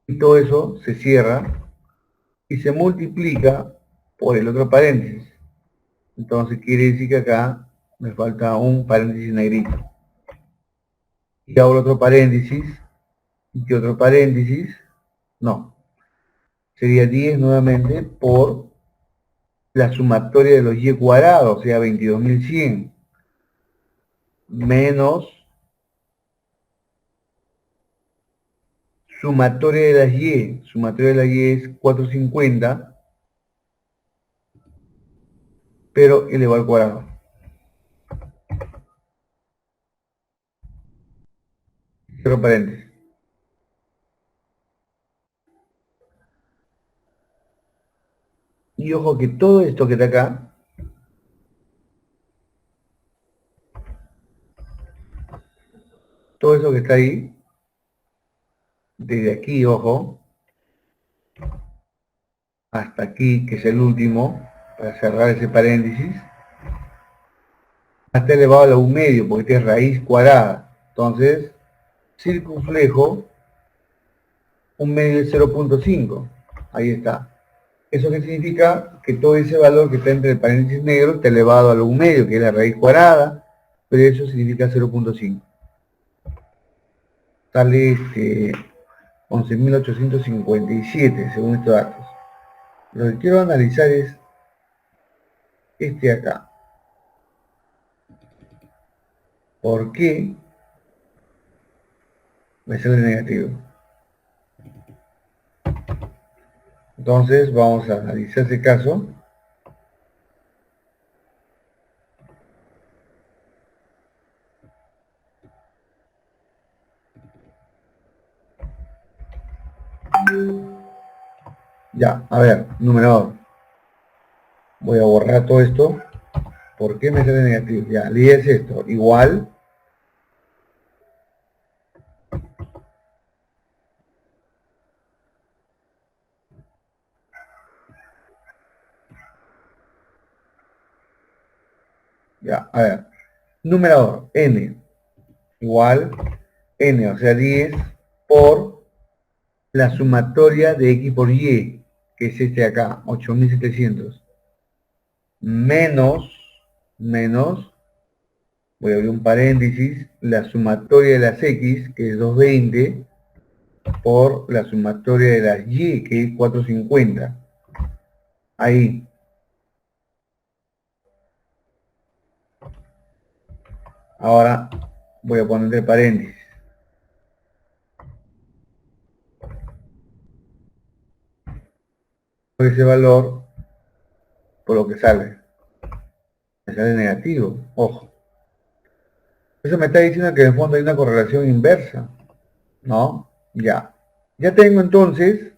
Y todo eso se cierra y se multiplica por el otro paréntesis. Entonces quiere decir que acá me falta un paréntesis negrito. Y hago otro paréntesis, y otro paréntesis, no. Sería 10 nuevamente por la sumatoria de los y cuadrados, o sea, 22.100, menos sumatoria de las sumatoria de las y es 450, pero elevado al cuadrado. Cierro paréntesis. Y ojo que todo esto que está acá, todo eso que está ahí, desde aquí, ojo, hasta aquí, que es el último, para cerrar ese paréntesis, está elevado a la 1/2, porque esta es raíz cuadrada. Entonces, circunflejo 1/2 de 0.5. Ahí está. ¿Eso qué significa? Que todo ese valor que está entre el paréntesis negro está elevado a lo 1/2, que es la raíz cuadrada, pero eso significa 0.5. Sale 11.857 según estos datos. Lo que quiero analizar es este acá. ¿Por qué me sale negativo? Entonces vamos a analizar ese caso. Ya, a ver, numerador. Voy a borrar todo esto. ¿Por qué me sale negativo? Ya, la idea es esto, igual, ya, a ver, numerador, n, igual, n, o sea, 10 por la sumatoria de x por y, que es este de acá, 8700, menos, menos, voy a abrir un paréntesis, la sumatoria de las x, que es 220, por la sumatoria de las y, que es 450. Ahí. Ahora voy a poner entre paréntesis. Por ese valor, por lo que sale. Me sale negativo. Ojo. Eso me está diciendo que en el fondo hay una correlación inversa. ¿No? Ya. Ya tengo entonces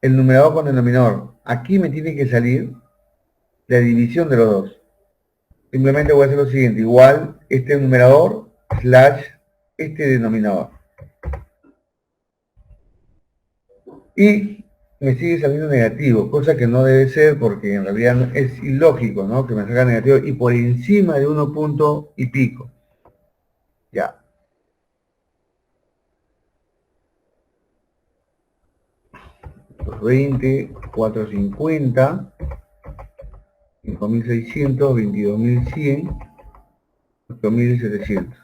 el numerador con el denominador. Aquí me tiene que salir la división de los dos. Simplemente voy a hacer lo siguiente. Igual este numerador slash este denominador. Y me sigue saliendo negativo, cosa que no debe ser porque en realidad es ilógico, ¿no? Que me salga negativo y por encima de 1 punto y pico. Ya. 20, 450, 5600, 22100, 8700.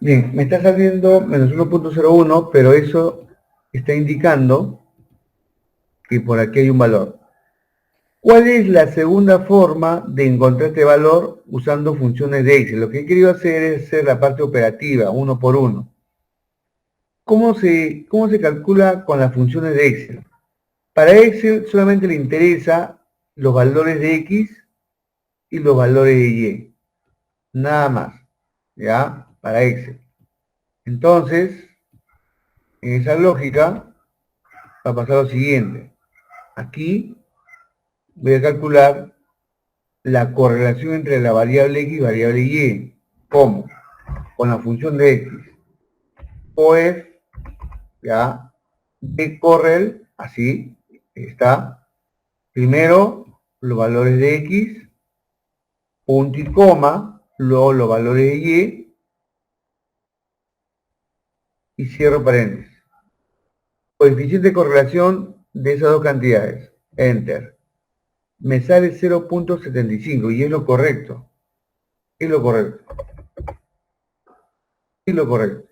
Bien, me está saliendo menos 1.01, pero eso está indicando que por aquí hay un valor. ¿Cuál es la segunda forma de encontrar este valor usando funciones de Excel? Lo que he querido hacer es hacer la parte operativa, uno por uno. ¿Cómo se calcula con las funciones de Excel? Para Excel solamente le interesa los valores de X y los valores de Y. Nada más. ¿Ya? Para Excel. Entonces, en esa lógica, va a pasar lo siguiente. Aquí voy a calcular la correlación entre la variable X y variable Y. ¿Cómo? Con la función de X. Pues, ya, de correl, así, está. Primero, los valores de X, punto y coma, luego los valores de y cierro paréntesis. Coeficiente de correlación de esas dos cantidades. Enter. Me sale 0.75 y es lo correcto. Es lo correcto. Es lo correcto.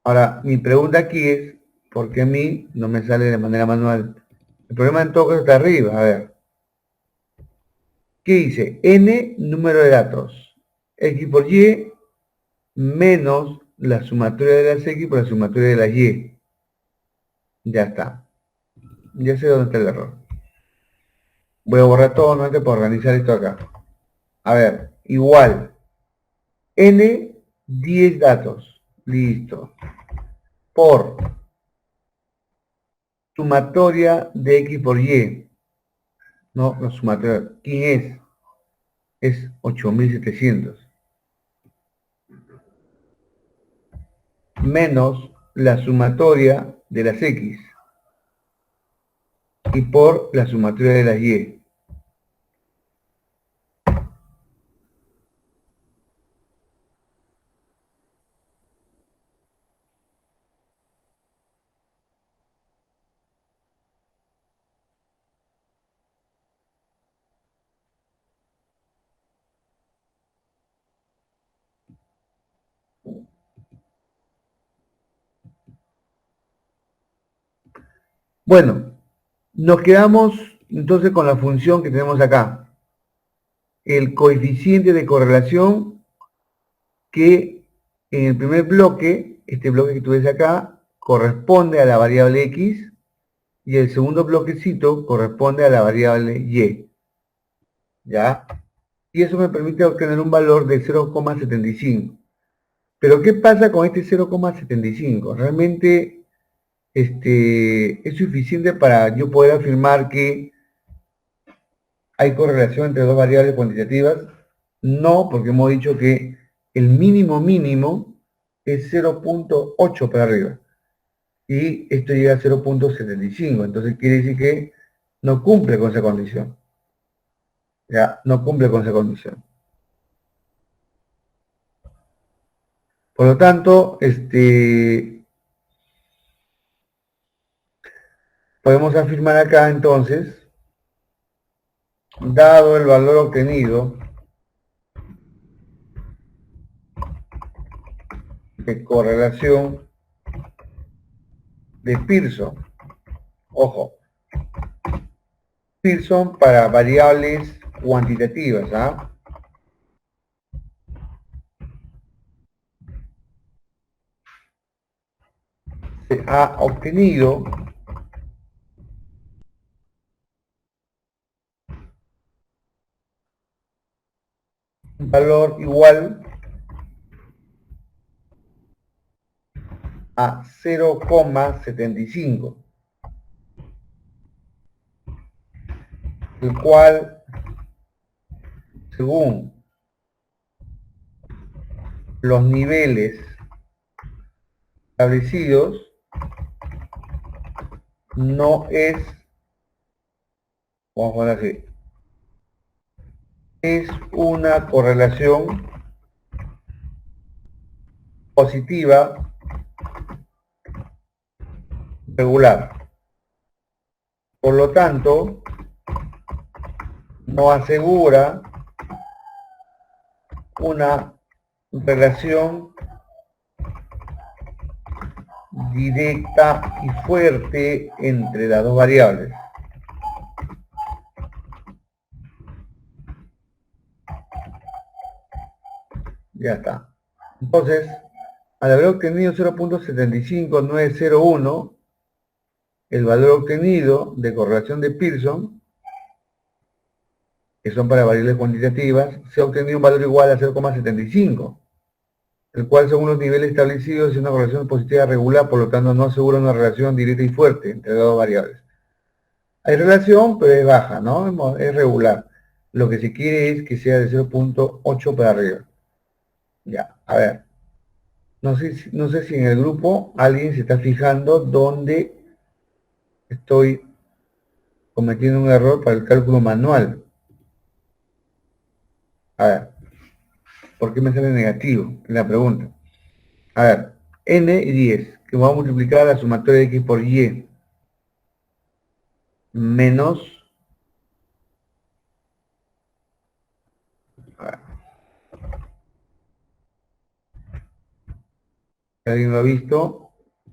Ahora, mi pregunta aquí es, ¿por qué a mí no me sale de manera manual? El problema en todo caso está arriba. A ver. ¿Qué dice? N número de datos. X por Y menos la sumatoria de las X por la sumatoria de las Y. Ya está. Ya sé dónde está el error. Voy a borrar todo nuevamente para organizar esto acá. A ver, igual. N, 10 datos. Listo. Por sumatoria de X por Y. No, la sumatoria. ¿Quién es? Es 8700. Menos la sumatoria de las X. Y por la sumatoria de las Y. Bueno, nos quedamos entonces con la función que tenemos acá. El coeficiente de correlación que en el primer bloque, este bloque que tú ves acá, corresponde a la variable x y el segundo bloquecito corresponde a la variable y. ¿Ya? Y eso me permite obtener un valor de 0,75. Pero ¿qué pasa con este 0,75? Realmente es suficiente para yo poder afirmar que hay correlación entre dos variables cuantitativas. No, porque hemos dicho que el mínimo mínimo es 0,8 para arriba. Y esto llega a 0,75. Entonces quiere decir que no cumple con esa condición. Ya, no cumple con esa condición. Por lo tanto, podemos afirmar acá entonces, dado el valor obtenido de correlación de Pearson, ojo, Pearson para variables cuantitativas, ¿ah? Se ha obtenido un valor igual a 0,75, el cual, según los niveles establecidos, no es, vamos a poner así, es una correlación positiva regular. Por lo tanto, no asegura una relación directa y fuerte entre las dos variables. Ya está. Entonces, al haber obtenido 0,75901, el valor obtenido de correlación de Pearson, que son para variables cuantitativas, se ha obtenido un valor igual a 0,75, el cual según los niveles establecidos es una correlación positiva regular, por lo tanto no asegura una relación directa y fuerte entre las dos variables. Hay relación, pero es baja, ¿no? Es regular. Lo que se quiere es que sea de 0,8 para arriba. Ya, a ver. No sé si en el grupo alguien se está fijando dónde estoy cometiendo un error para el cálculo manual. A ver, ¿por qué me sale negativo? Es la pregunta. A ver, n y 10, que vamos a multiplicar la sumatoria de x por y, menos, a ver, ¿alguien lo ha visto?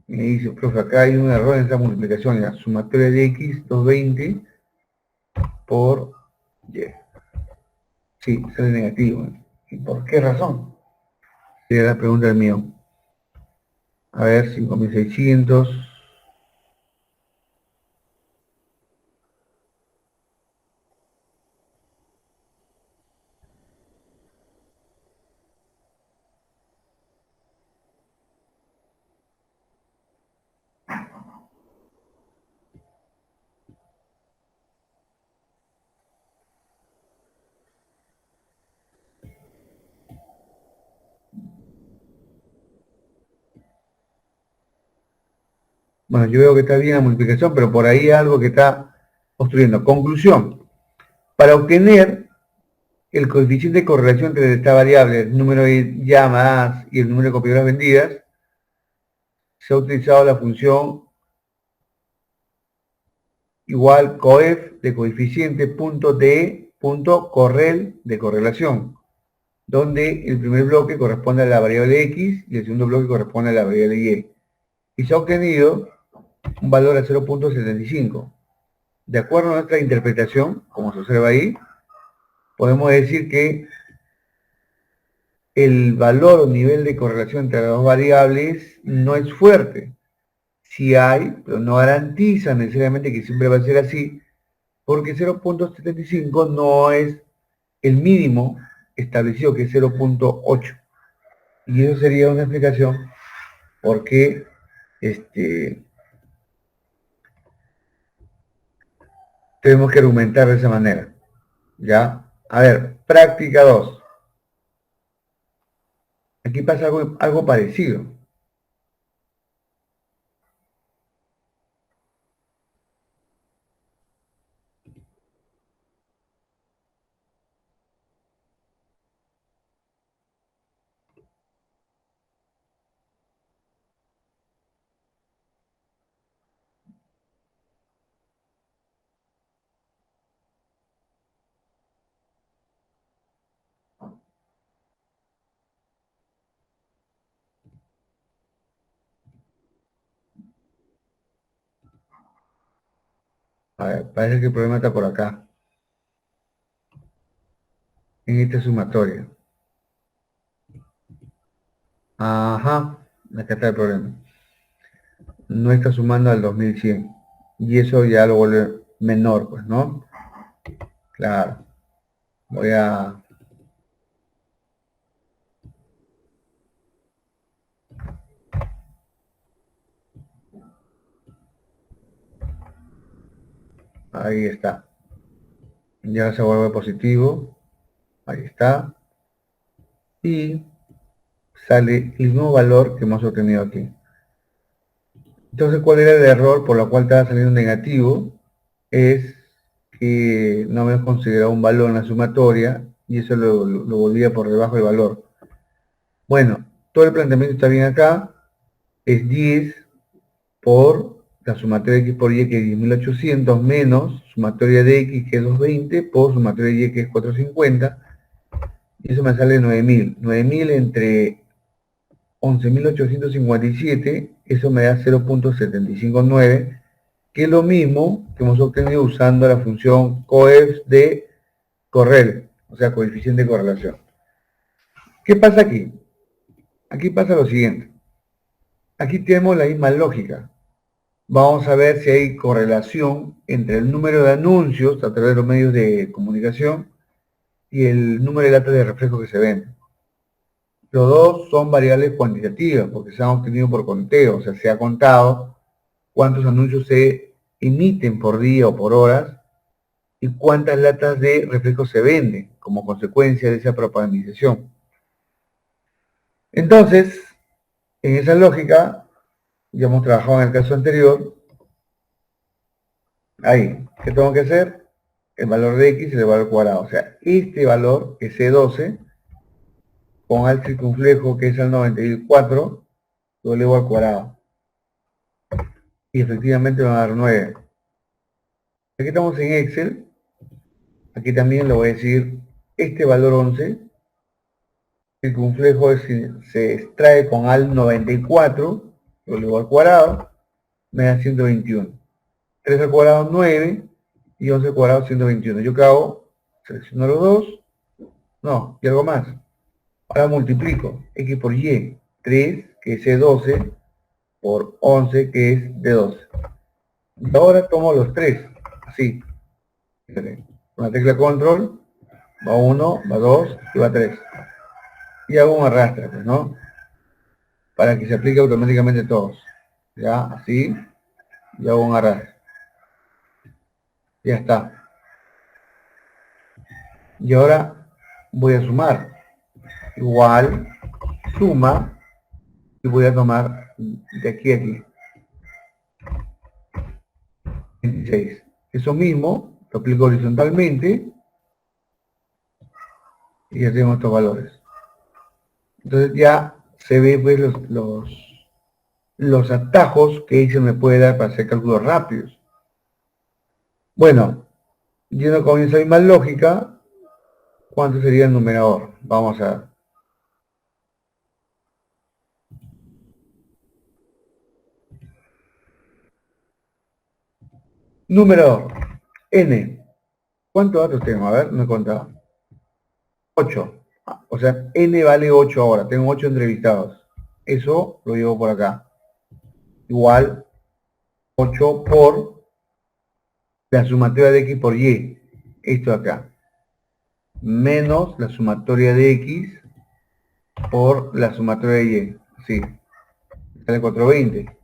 Me dice, profe, acá hay un error en esta multiplicación, la sumatoria de x, 220, por y. Sí, sale negativo. ¿Y por qué razón? Sería la pregunta del mío. A ver, 5600. Bueno, yo veo que está bien la multiplicación, pero por ahí hay algo que está obstruyendo. Conclusión. Para obtener el coeficiente de correlación entre esta variable, el número de llamadas y el número de copiadoras vendidas, se ha utilizado la función igual coef de coeficiente punto de punto correl de correlación, donde el primer bloque corresponde a la variable x y el segundo bloque corresponde a la variable y. Y se ha obtenido un valor de 0.75. De acuerdo a nuestra interpretación, como se observa ahí, podemos decir que el valor o nivel de correlación entre las dos variables no es fuerte. Sí hay, pero no garantiza necesariamente que siempre va a ser así, porque 0.75 no es el mínimo establecido, que es 0.8. Y eso sería una explicación por qué tenemos que argumentar de esa manera. ¿Ya? A ver, práctica 2. Aquí pasa algo parecido. A ver, parece que el problema está por acá, en esta sumatoria. Ajá, acá está el problema. No está sumando al 2100. Y eso ya lo vuelve menor, pues, ¿no? Claro. Voy a... Ahí está. Ya se vuelve positivo. Ahí está. Y sale el mismo valor que hemos obtenido aquí. Entonces, ¿cuál era el error por lo cual estaba saliendo negativo? Es que no hemos considerado un valor en la sumatoria y eso lo volvía por debajo del valor. Bueno, todo el planteamiento está bien acá. Es 10 por la sumatoria de x por y, que es 10.800, menos sumatoria de x, que es 220, por sumatoria de y, que es 450. Y eso me sale 9.000. 9.000 entre 11.857, eso me da 0.759, que es lo mismo que hemos obtenido usando la función coef de correl, o sea, coeficiente de correlación. ¿Qué pasa aquí? Aquí pasa lo siguiente. Aquí tenemos la misma lógica. Vamos a ver si hay correlación entre el número de anuncios a través de los medios de comunicación y el número de datos de reflejo que se ven. Los dos son variables cuantitativas porque se han obtenido por conteo, o sea, se ha contado cuántos anuncios se emiten por día o por horas y cuántas latas de refresco se venden como consecuencia de esa propagandización. Entonces, en esa lógica, ya hemos trabajado en el caso anterior, ahí, ¿qué tengo que hacer? El valor de x elevado al cuadrado, o sea, este valor, que es C12, con al circunflejo, que es el 94, lo elevo al cuadrado. Y efectivamente me va a dar 9. Aquí estamos en Excel, aquí también le voy a decir este valor 11, circunflejo se extrae con al 94, lo elevo al cuadrado, me da 121. 3 al cuadrado 9 y 11 al cuadrado 121. ¿Yo qué hago? Selecciono los dos, no, y algo más. Ahora multiplico x por y, 3, que es C12, por 11, que es D12. Y ahora tomo los tres, así. Con la tecla control, va 1, va 2 y va 3. Y hago un arrastre, pues, ¿no? Para que se aplique automáticamente todos. Ya, así, y hago un arrastre. Ya está. Y ahora voy a sumar. Igual, suma, y voy a tomar de aquí a aquí. 26. Eso mismo, lo aplico horizontalmente, y ya tengo estos valores. Entonces ya se ve pues los atajos que se me puede dar para hacer cálculos rápidos. Bueno, yendo con esa misma lógica, ¿cuánto sería el numerador? Vamos a ver. Numerador, n. ¿Cuántos datos tengo? A ver, no he contado. 8. O sea, n vale 8 ahora. Tengo 8 entrevistados. Eso lo llevo por acá. Igual 8 por la sumatoria de x por y. Esto de acá. Menos la sumatoria de x por la sumatoria de y. Sí. Sale 420.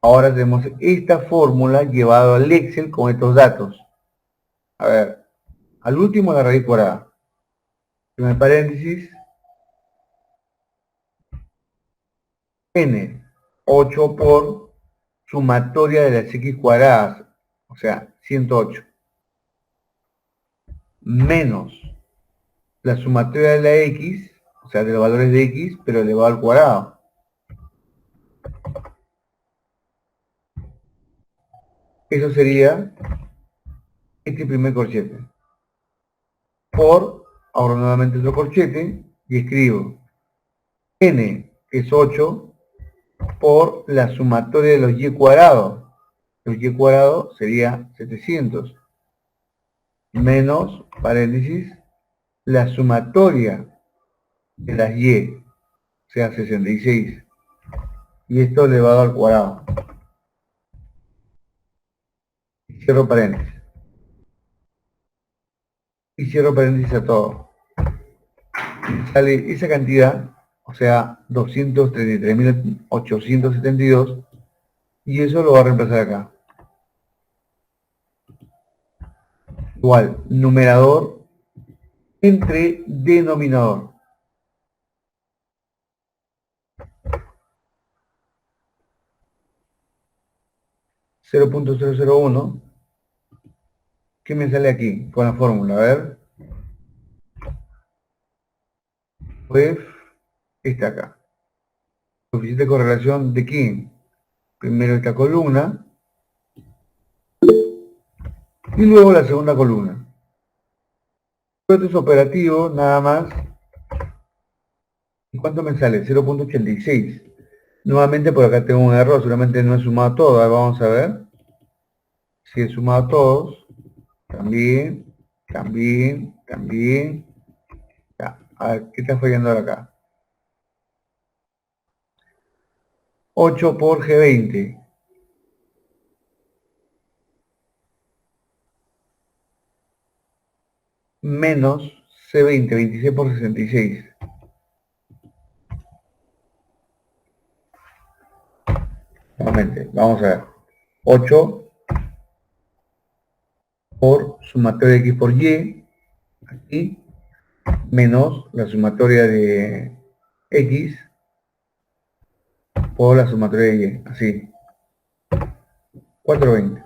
Ahora tenemos esta fórmula llevado al Excel con estos datos. A ver, al último la raíz cuadrada. Primer paréntesis, n, 8 por sumatoria de las x cuadradas, o sea, 108, menos la sumatoria de la x, o sea, de los valores de x, pero elevado al cuadrado. Eso sería este primer corchete. Por, ahora nuevamente otro corchete, y escribo n, que es 8, por la sumatoria de los y cuadrados. Los y cuadrados sería 700, menos, paréntesis, la sumatoria de las y, o sea, 66. Y esto elevado al cuadrado. Cierro paréntesis. Y cierro paréntesis a todo. Sale esa cantidad, o sea, 233.872, y eso lo va a reemplazar acá. Igual, numerador entre denominador. 0.001. ¿Qué me sale aquí con la fórmula? A ver. Pues está acá. Coeficiente de correlación de quién. Primero esta columna y luego la segunda columna. Esto es operativo, nada más. ¿Y cuánto me sale? 0.86. Nuevamente por acá tengo un error, seguramente no he sumado todo. A ver, vamos a ver. Si he sumado todos. También, también, también. Ya. A ver, ¿qué está fallando ahora acá? 8 por G20. Menos C20, 26 por 66. Nuevamente, vamos a ver. 8 por sumatoria de x por y, aquí, menos la sumatoria de x por la sumatoria de y, así. 420.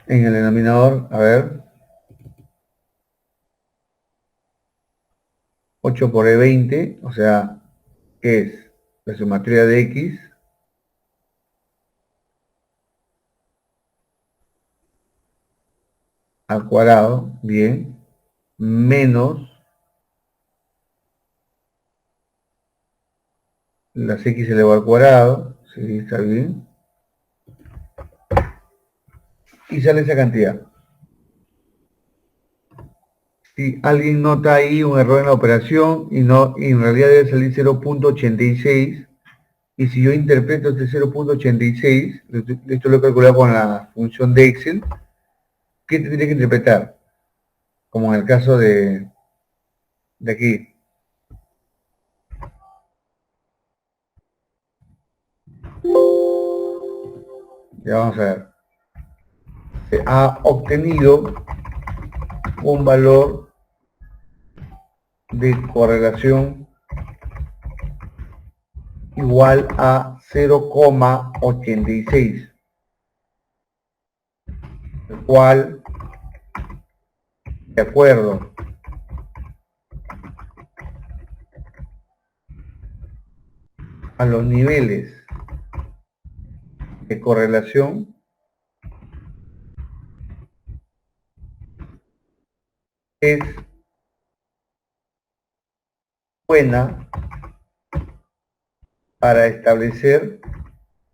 En el denominador, a ver, 8 por E20, o sea, que es la sumatoria de x al cuadrado, bien, menos las x elevado al cuadrado, sí, está bien, y sale esa cantidad. Si alguien nota ahí un error en la operación y no, y en realidad debe salir 0.86, y si yo interpreto este 0.86, esto lo he calculado con la función de Excel, ¿qué tendría que interpretar? Como en el caso de aquí. Ya vamos a ver. Se ha obtenido un valor de correlación igual a 0,86, el cual, de acuerdo a los niveles de correlación, es buena para establecer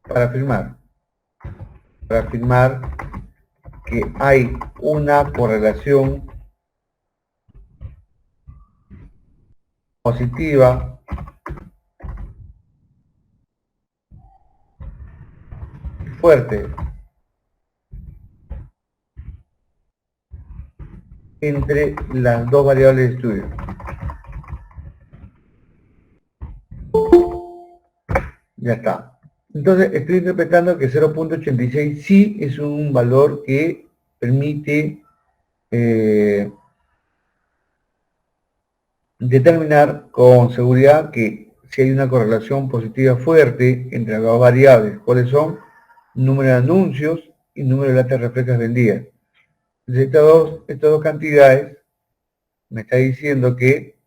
para afirmar que hay una correlación positiva fuerte entre las dos variables de estudio. Ya está. Entonces estoy interpretando que 0.86 sí es un valor que permite determinar con seguridad que si hay una correlación positiva fuerte entre las dos variables. ¿Cuáles son? Número de anuncios y número de latas refrescas vendidas. Entonces, estas dos cantidades me está diciendo que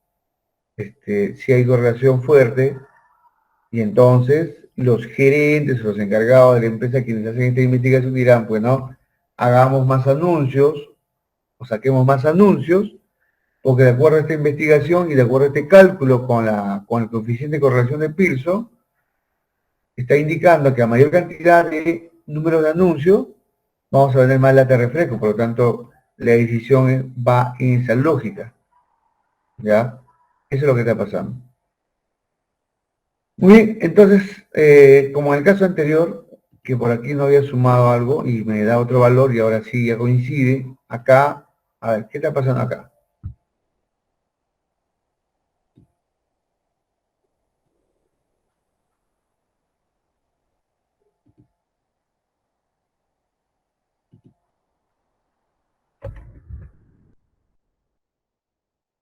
si hay correlación fuerte, y entonces los gerentes o los encargados de la empresa quienes hacen esta investigación dirán, pues no, hagamos más anuncios o saquemos más anuncios, porque de acuerdo a esta investigación y de acuerdo a este cálculo con el coeficiente de correlación de Pearson, está indicando que a mayor cantidad de número de anuncios, vamos a vender más lata de refresco, por lo tanto, la decisión va en esa lógica, ¿ya? Eso es lo que está pasando. Muy bien, entonces, como en el caso anterior, que por aquí no había sumado algo y me da otro valor y ahora sí ya coincide, acá, a ver, ¿qué está pasando acá?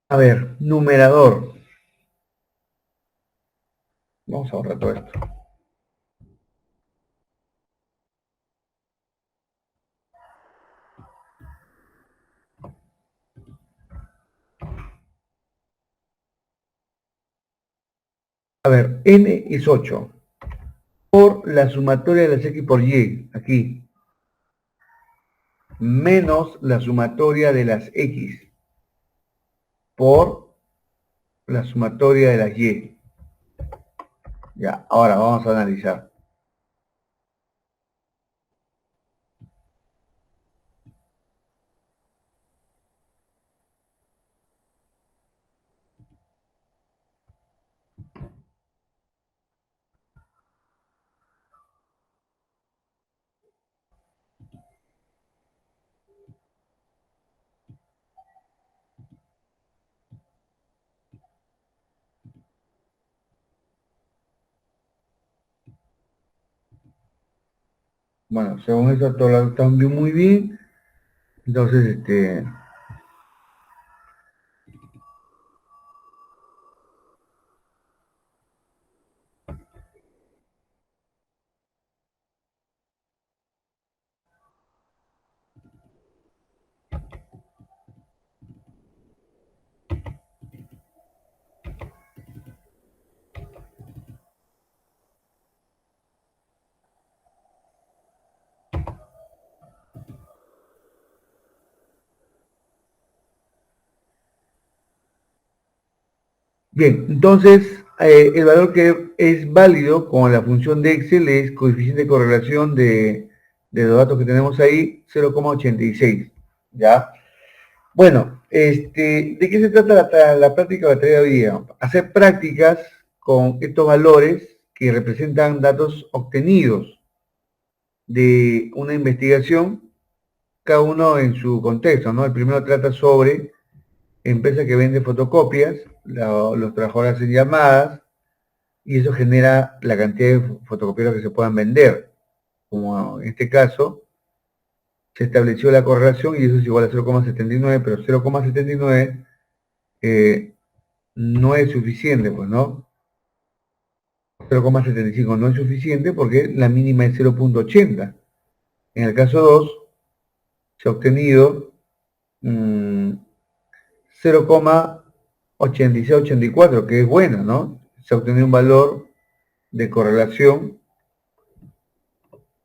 A ver, numerador. Vamos a borrar todo esto. A ver, n es 8 por la sumatoria de las x por y, aquí, menos la sumatoria de las x por la sumatoria de las y. Ya, ahora vamos a analizar. Bueno, según eso todo lo está muy bien. Entonces, bien, entonces el valor que es válido con la función de Excel es coeficiente de correlación de los datos que tenemos ahí, 0,86, ¿ya? Bueno, ¿de qué se trata la práctica de la tarea de hoy día? Hacer prácticas con estos valores que representan datos obtenidos de una investigación, cada uno en su contexto, ¿no? El primero trata sobre empresa que vende fotocopias, los trabajadores hacen llamadas, y eso genera la cantidad de fotocopieros que se puedan vender. Como en este caso, se estableció la correlación y eso es igual a 0,79, pero 0,79 no es suficiente, pues, ¿no? 0,75 no es suficiente porque la mínima es 0,80. En el caso 2, se ha obtenido 0,8684, que es buena, ¿no? Se ha obtenido un valor de correlación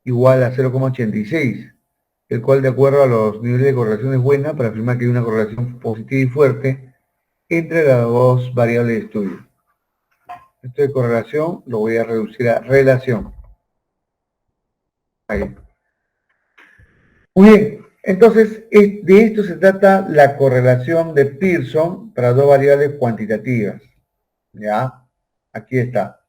igual a 0,86, el cual de acuerdo a los niveles de correlación es buena para afirmar que hay una correlación positiva y fuerte entre las dos variables de estudio. Esto de correlación lo voy a reducir a relación. Ahí. Muy bien, entonces de esto se trata la correlación de Pearson para dos variables cuantitativas. ¿Ya? Aquí está.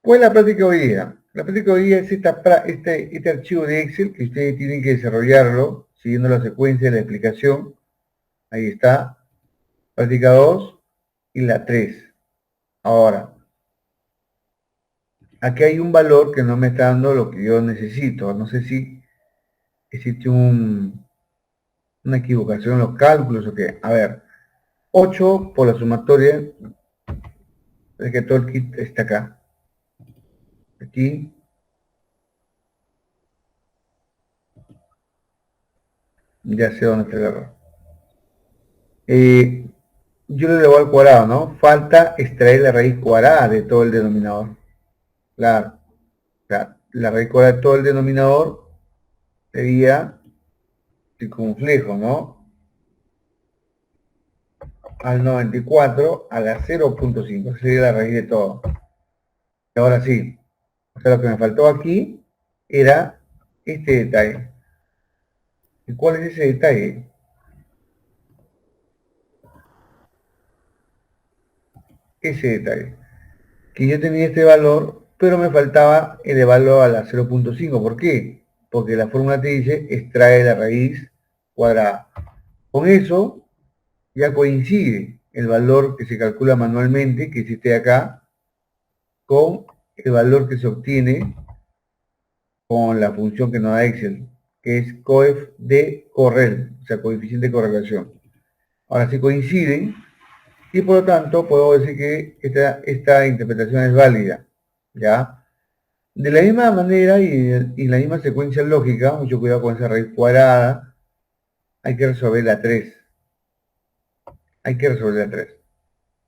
¿Cuál es la práctica hoy día? La práctica hoy día es este archivo de Excel que ustedes tienen que desarrollarlo siguiendo la secuencia de la explicación. Ahí está. Práctica 2 y la 3. Ahora, aquí hay un valor que no me está dando lo que yo necesito. No sé si existe una equivocación en los cálculos o qué. A ver, 8 por la sumatoria, es que todo el kit está acá. Aquí, ya sé dónde está el error. Yo le debo al cuadrado, ¿no? Falta extraer la raíz cuadrada de todo el denominador. Claro, claro. La raíz cuadrada de todo el denominador sería circunflejo, ¿no? Al 94 a la 0.5, sería la raíz de todo. Y ahora sí, o sea, lo que me faltó aquí era este detalle. ¿Y cuál es ese detalle? Ese detalle. Que yo tenía este valor, pero me faltaba elevarlo a la 0.5. ¿Por qué? Porque la fórmula te dice extrae la raíz cuadrada. Con eso ya coincide el valor que se calcula manualmente, que es este de acá, con el valor que se obtiene con la función que nos da Excel, que es coef de correl, o sea, coeficiente de correlación. Ahora se coinciden y por lo tanto puedo decir que esta interpretación es válida, ¿ya? De la misma manera y la misma secuencia lógica, mucho cuidado con esa raíz cuadrada, hay que resolver la 3. Hay que resolver la 3.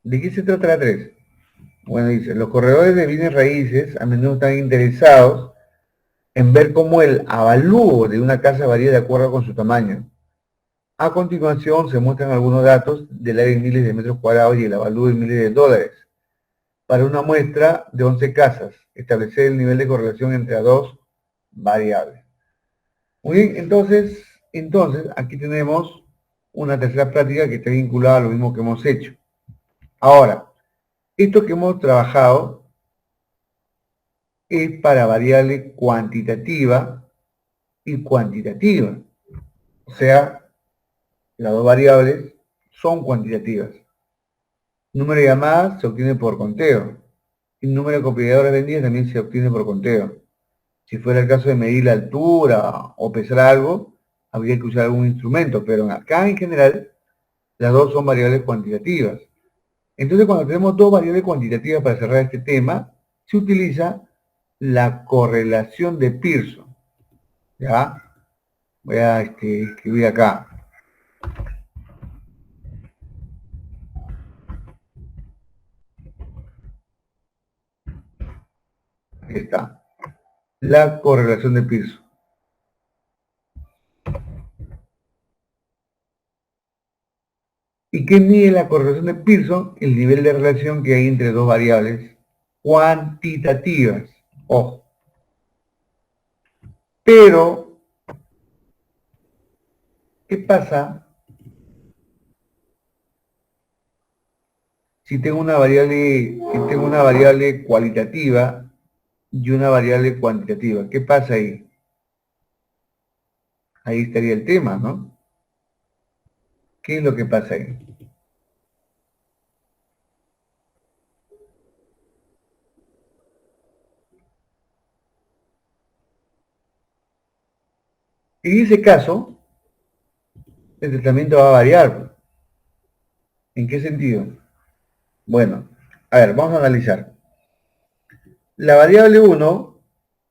¿De qué se trata la 3? Bueno, dice, los corredores de bienes raíces a menudo están interesados en ver cómo el avalúo de una casa varía de acuerdo con su tamaño. A continuación se muestran algunos datos del área en miles de metros cuadrados y el avalúo en miles de dólares. Para una muestra de 11 casas, establecer el nivel de correlación entre las dos variables. Muy bien, entonces aquí tenemos una tercera práctica que está vinculada a lo mismo que hemos hecho. Ahora, esto que hemos trabajado es para variable cuantitativa y cuantitativa. O sea, las dos variables son cuantitativas. Número de llamadas se obtiene por conteo. Y el número de copiadoras vendidas también se obtiene por conteo. Si fuera el caso de medir la altura o pesar algo, habría que usar algún instrumento, pero acá en general las dos son variables cuantitativas. Entonces, cuando tenemos dos variables cuantitativas para cerrar este tema, se utiliza la correlación de Pearson. ¿Ya? Voy a escribir acá. Ahí está. La correlación de Pearson. ¿Y qué mide la correlación de Pearson? El nivel de relación que hay entre dos variables cuantitativas. Ojo. Pero, ¿qué pasa si tengo una variable cualitativa y una variable cuantitativa? ¿Qué pasa ahí? Ahí estaría el tema, ¿no? ¿Qué es lo que pasa ahí? En ese caso, el tratamiento va a variar. ¿En qué sentido? Bueno, a ver, vamos a analizar. La variable 1,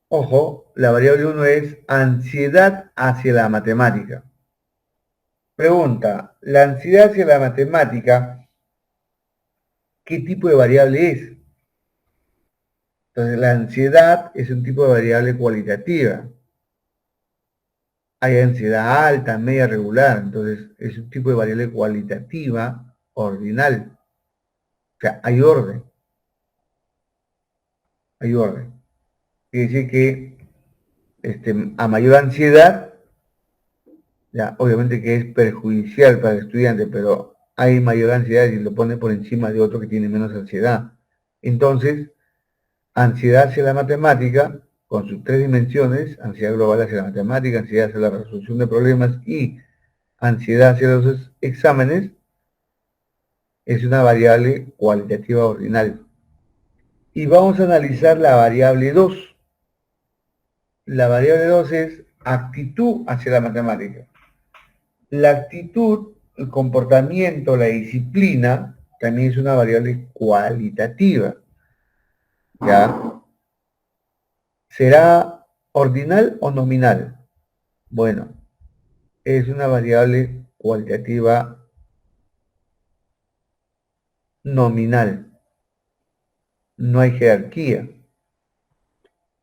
ojo, la variable 1 es ansiedad hacia la matemática. Pregunta, la ansiedad hacia la matemática, ¿qué tipo de variable es? Entonces, la ansiedad es un tipo de variable cualitativa. Hay ansiedad alta, media, regular. Entonces, es un tipo de variable cualitativa ordinal. O sea, hay orden. Hay orden. Quiere decir que a mayor ansiedad, ya, obviamente que es perjudicial para el estudiante, pero hay mayor ansiedad y lo pone por encima de otro que tiene menos ansiedad. Entonces, ansiedad hacia la matemática, con sus tres dimensiones, ansiedad global hacia la matemática, ansiedad hacia la resolución de problemas y ansiedad hacia los exámenes, es una variable cualitativa ordinal. Y vamos a analizar la variable 2. La variable 2 es actitud hacia la matemática. La actitud, el comportamiento, la disciplina, también es una variable cualitativa. ¿Ya? ¿Será ordinal o nominal? Bueno, es una variable cualitativa nominal. No hay jerarquía.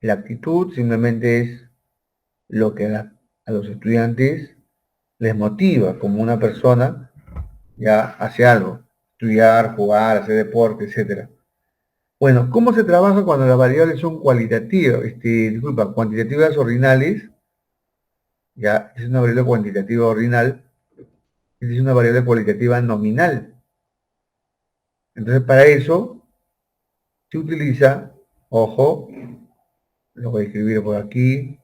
La actitud simplemente es lo que a los estudiantes les motiva, como una persona ya hace algo, estudiar, jugar, hacer deporte, etc. Bueno, ¿cómo se trabaja cuando las variables son cualitativas, cuantitativas ordinales? Ya es una variable cuantitativa ordinal, es una variable cualitativa nominal. Entonces, para eso se utiliza, ojo, lo voy a escribir por aquí.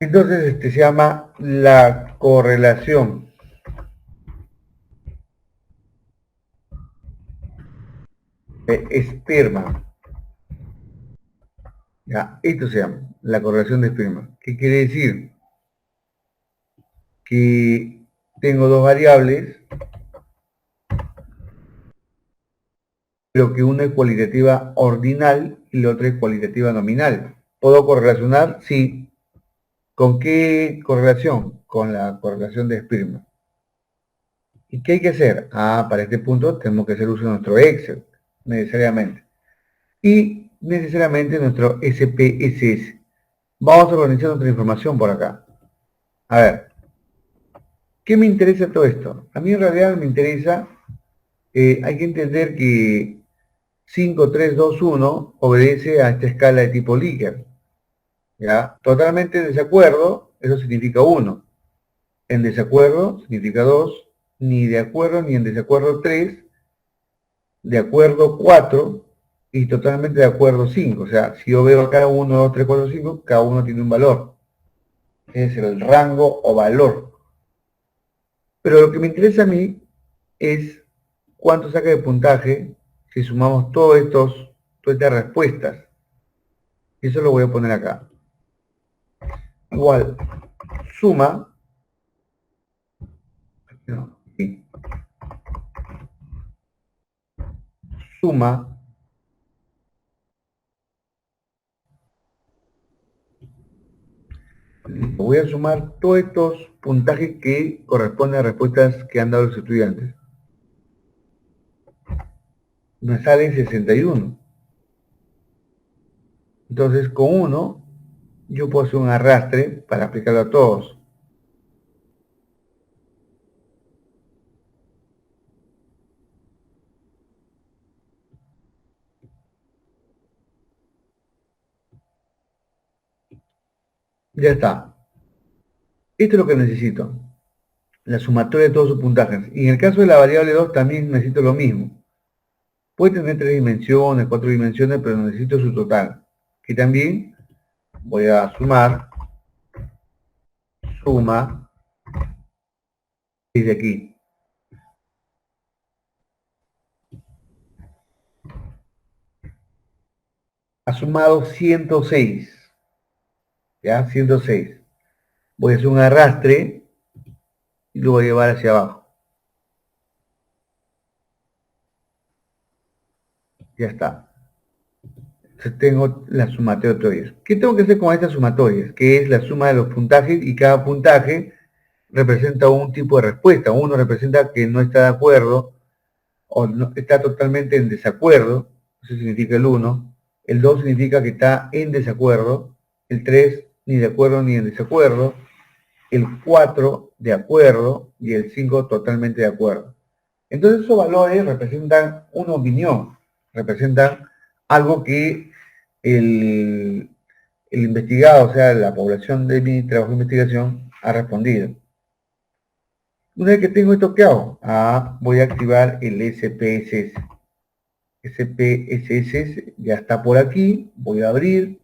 Entonces, se llama la correlación. De Spearman. Ya, esto se llama la correlación de Spearman. ¿Qué quiere decir? Que tengo dos variables, pero que una es cualitativa ordinal y la otra es cualitativa nominal. ¿Puedo correlacionar? Sí. ¿Con qué correlación? Con la correlación de Spearman. ¿Y qué hay que hacer? Para este punto tenemos que hacer uso de nuestro Excel, necesariamente. Y necesariamente nuestro SPSS. Vamos a organizar nuestra información por acá. A ver, ¿qué me interesa todo esto? A mí en realidad me interesa, hay que entender que 5, 3, 2, 1 obedece a esta escala de tipo Likert. ¿Ya? Totalmente en desacuerdo, eso significa 1. En desacuerdo significa 2. Ni de acuerdo ni en desacuerdo 3. De acuerdo 4. Y totalmente de acuerdo 5. O sea, si yo veo cada 1, 2, 3, 4, 5, cada uno tiene un valor. Es el rango o valor. Pero lo que me interesa a mí es cuánto saca de puntaje si sumamos todas estas respuestas. Eso lo voy a poner acá. Igual, suma, no, ¿sí? Suma, voy a sumar todos estos puntajes que corresponden a respuestas que han dado los estudiantes. Me sale 61. Entonces, con uno, yo puedo hacer un arrastre para aplicarlo a todos. Ya está. Esto es lo que necesito. La sumatoria de todos sus puntajes. Y en el caso de la variable 2 también necesito lo mismo. Puede tener 3 dimensiones, 4 dimensiones, pero necesito su total. Que también voy a sumar, suma, desde aquí. Ha sumado 106. ¿Ya? 106. Voy a hacer un arrastre y lo voy a llevar hacia abajo. Ya está. Entonces tengo la sumatoria de todos. ¿Qué tengo que hacer con estas sumatorias? Que es la suma de los puntajes y cada puntaje representa un tipo de respuesta. Uno representa que no está de acuerdo o no, está totalmente en desacuerdo. Eso significa el 1. El 2 significa que está en desacuerdo. el 3 ni de acuerdo ni en desacuerdo, el 4 de acuerdo y el 5 totalmente de acuerdo. Entonces esos valores representan una opinión, representan algo que el investigado, o sea, la población de mi trabajo de investigación, ha respondido. Una vez que tengo esto, ¿qué hago? Voy a activar el SPSS. SPSS ya está por aquí, voy a abrir.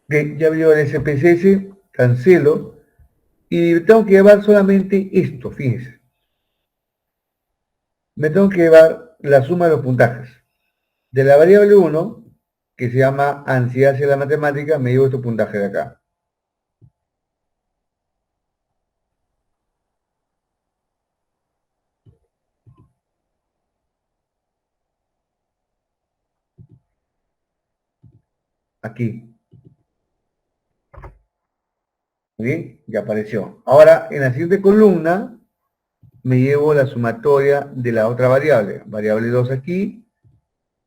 Ok, ya abrió el SPSS, cancelo, y tengo que llevar solamente esto, fíjense. Me tengo que llevar la suma de los puntajes. De la variable 1, que se llama ansiedad hacia la matemática, me llevo este puntaje de acá. Aquí. Muy bien, ya apareció. Ahora, en la siguiente columna, me llevo la sumatoria de la otra variable. Variable 2 aquí,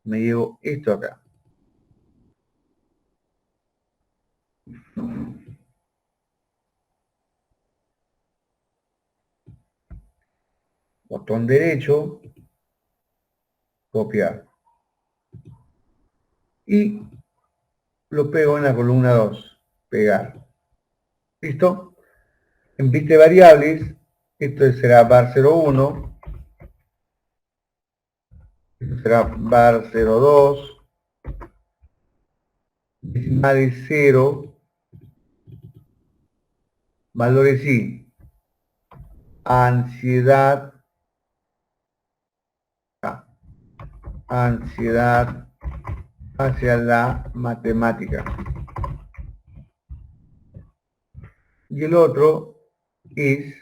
me llevo esto acá. Botón derecho, copiar. Y lo pego en la columna 2, pegar. ¿Listo? En vista de variables, esto será var01, esto será var02, decimales 0, valores y ansiedad, ansiedad hacia la matemática. Y el otro es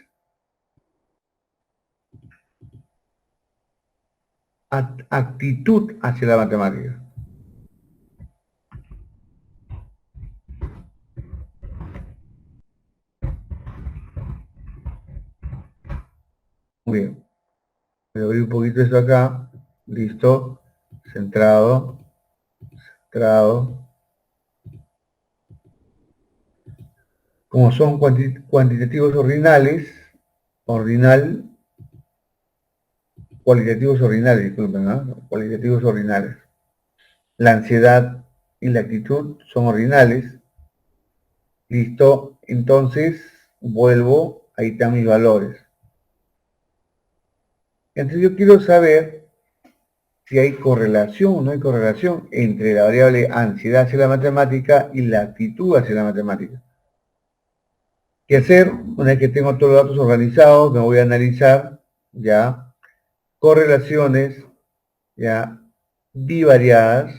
actitud hacia la matemática. Muy bien. Voy a abrir un poquito esto acá. Listo. Centrado. Centrado. Como son cuantitativos ordinales, cualitativos ordinales, disculpen, ¿no? Cualitativos ordinales. La ansiedad y la actitud son ordinales. Listo. Entonces, vuelvo, ahí están mis valores. Entonces yo quiero saber si hay correlación o no hay correlación entre la variable ansiedad hacia la matemática y la actitud hacia la matemática. ¿Qué hacer? Una vez que tengo todos los datos organizados, me voy a analizar ya correlaciones ya bivariadas,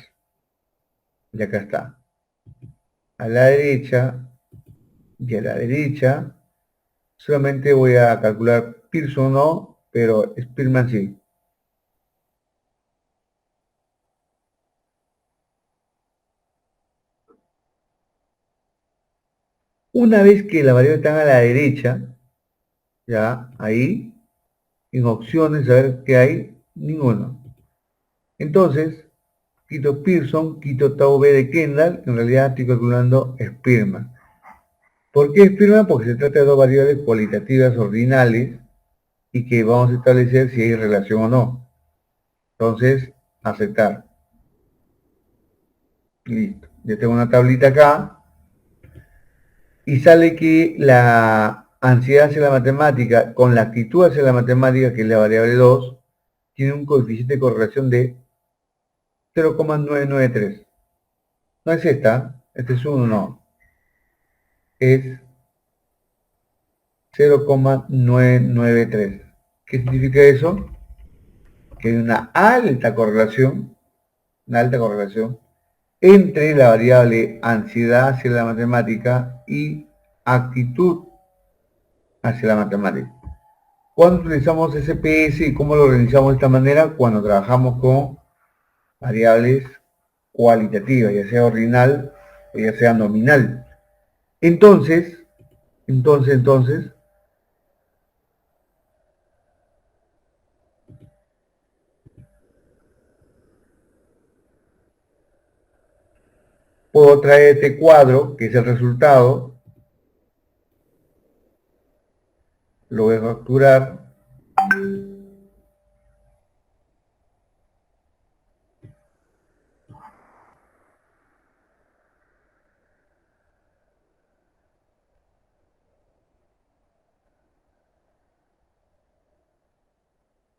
y acá está, a la derecha y a la derecha. Solamente voy a calcular Pearson no, pero Spearman sí. Una vez que la variable está a la derecha, ya ahí, en opciones, a ver qué hay, ninguno. Entonces, quito Pearson, quito tau B de Kendall, en realidad estoy calculando Spearman. ¿Por qué Spearman? Porque se trata de dos variables cualitativas ordinales y que vamos a establecer si hay relación o no. Entonces, aceptar. Listo. Ya tengo una tablita acá y sale que la ansiedad hacia la matemática con la actitud hacia la matemática, que es la variable 2, tiene un coeficiente de correlación de 0,993. No es esta, este es 1, no. Es 0,993. ¿Qué significa eso? Que hay una alta correlación entre la variable ansiedad hacia la matemática y actitud hacia la matemática. ¿Cuándo utilizamos SPS y cómo lo organizamos de esta manera? Cuando trabajamos con variables cualitativas, ya sea ordinal o ya sea nominal. Entonces, puedo traer este cuadro, que es el resultado, lo voy a capturar.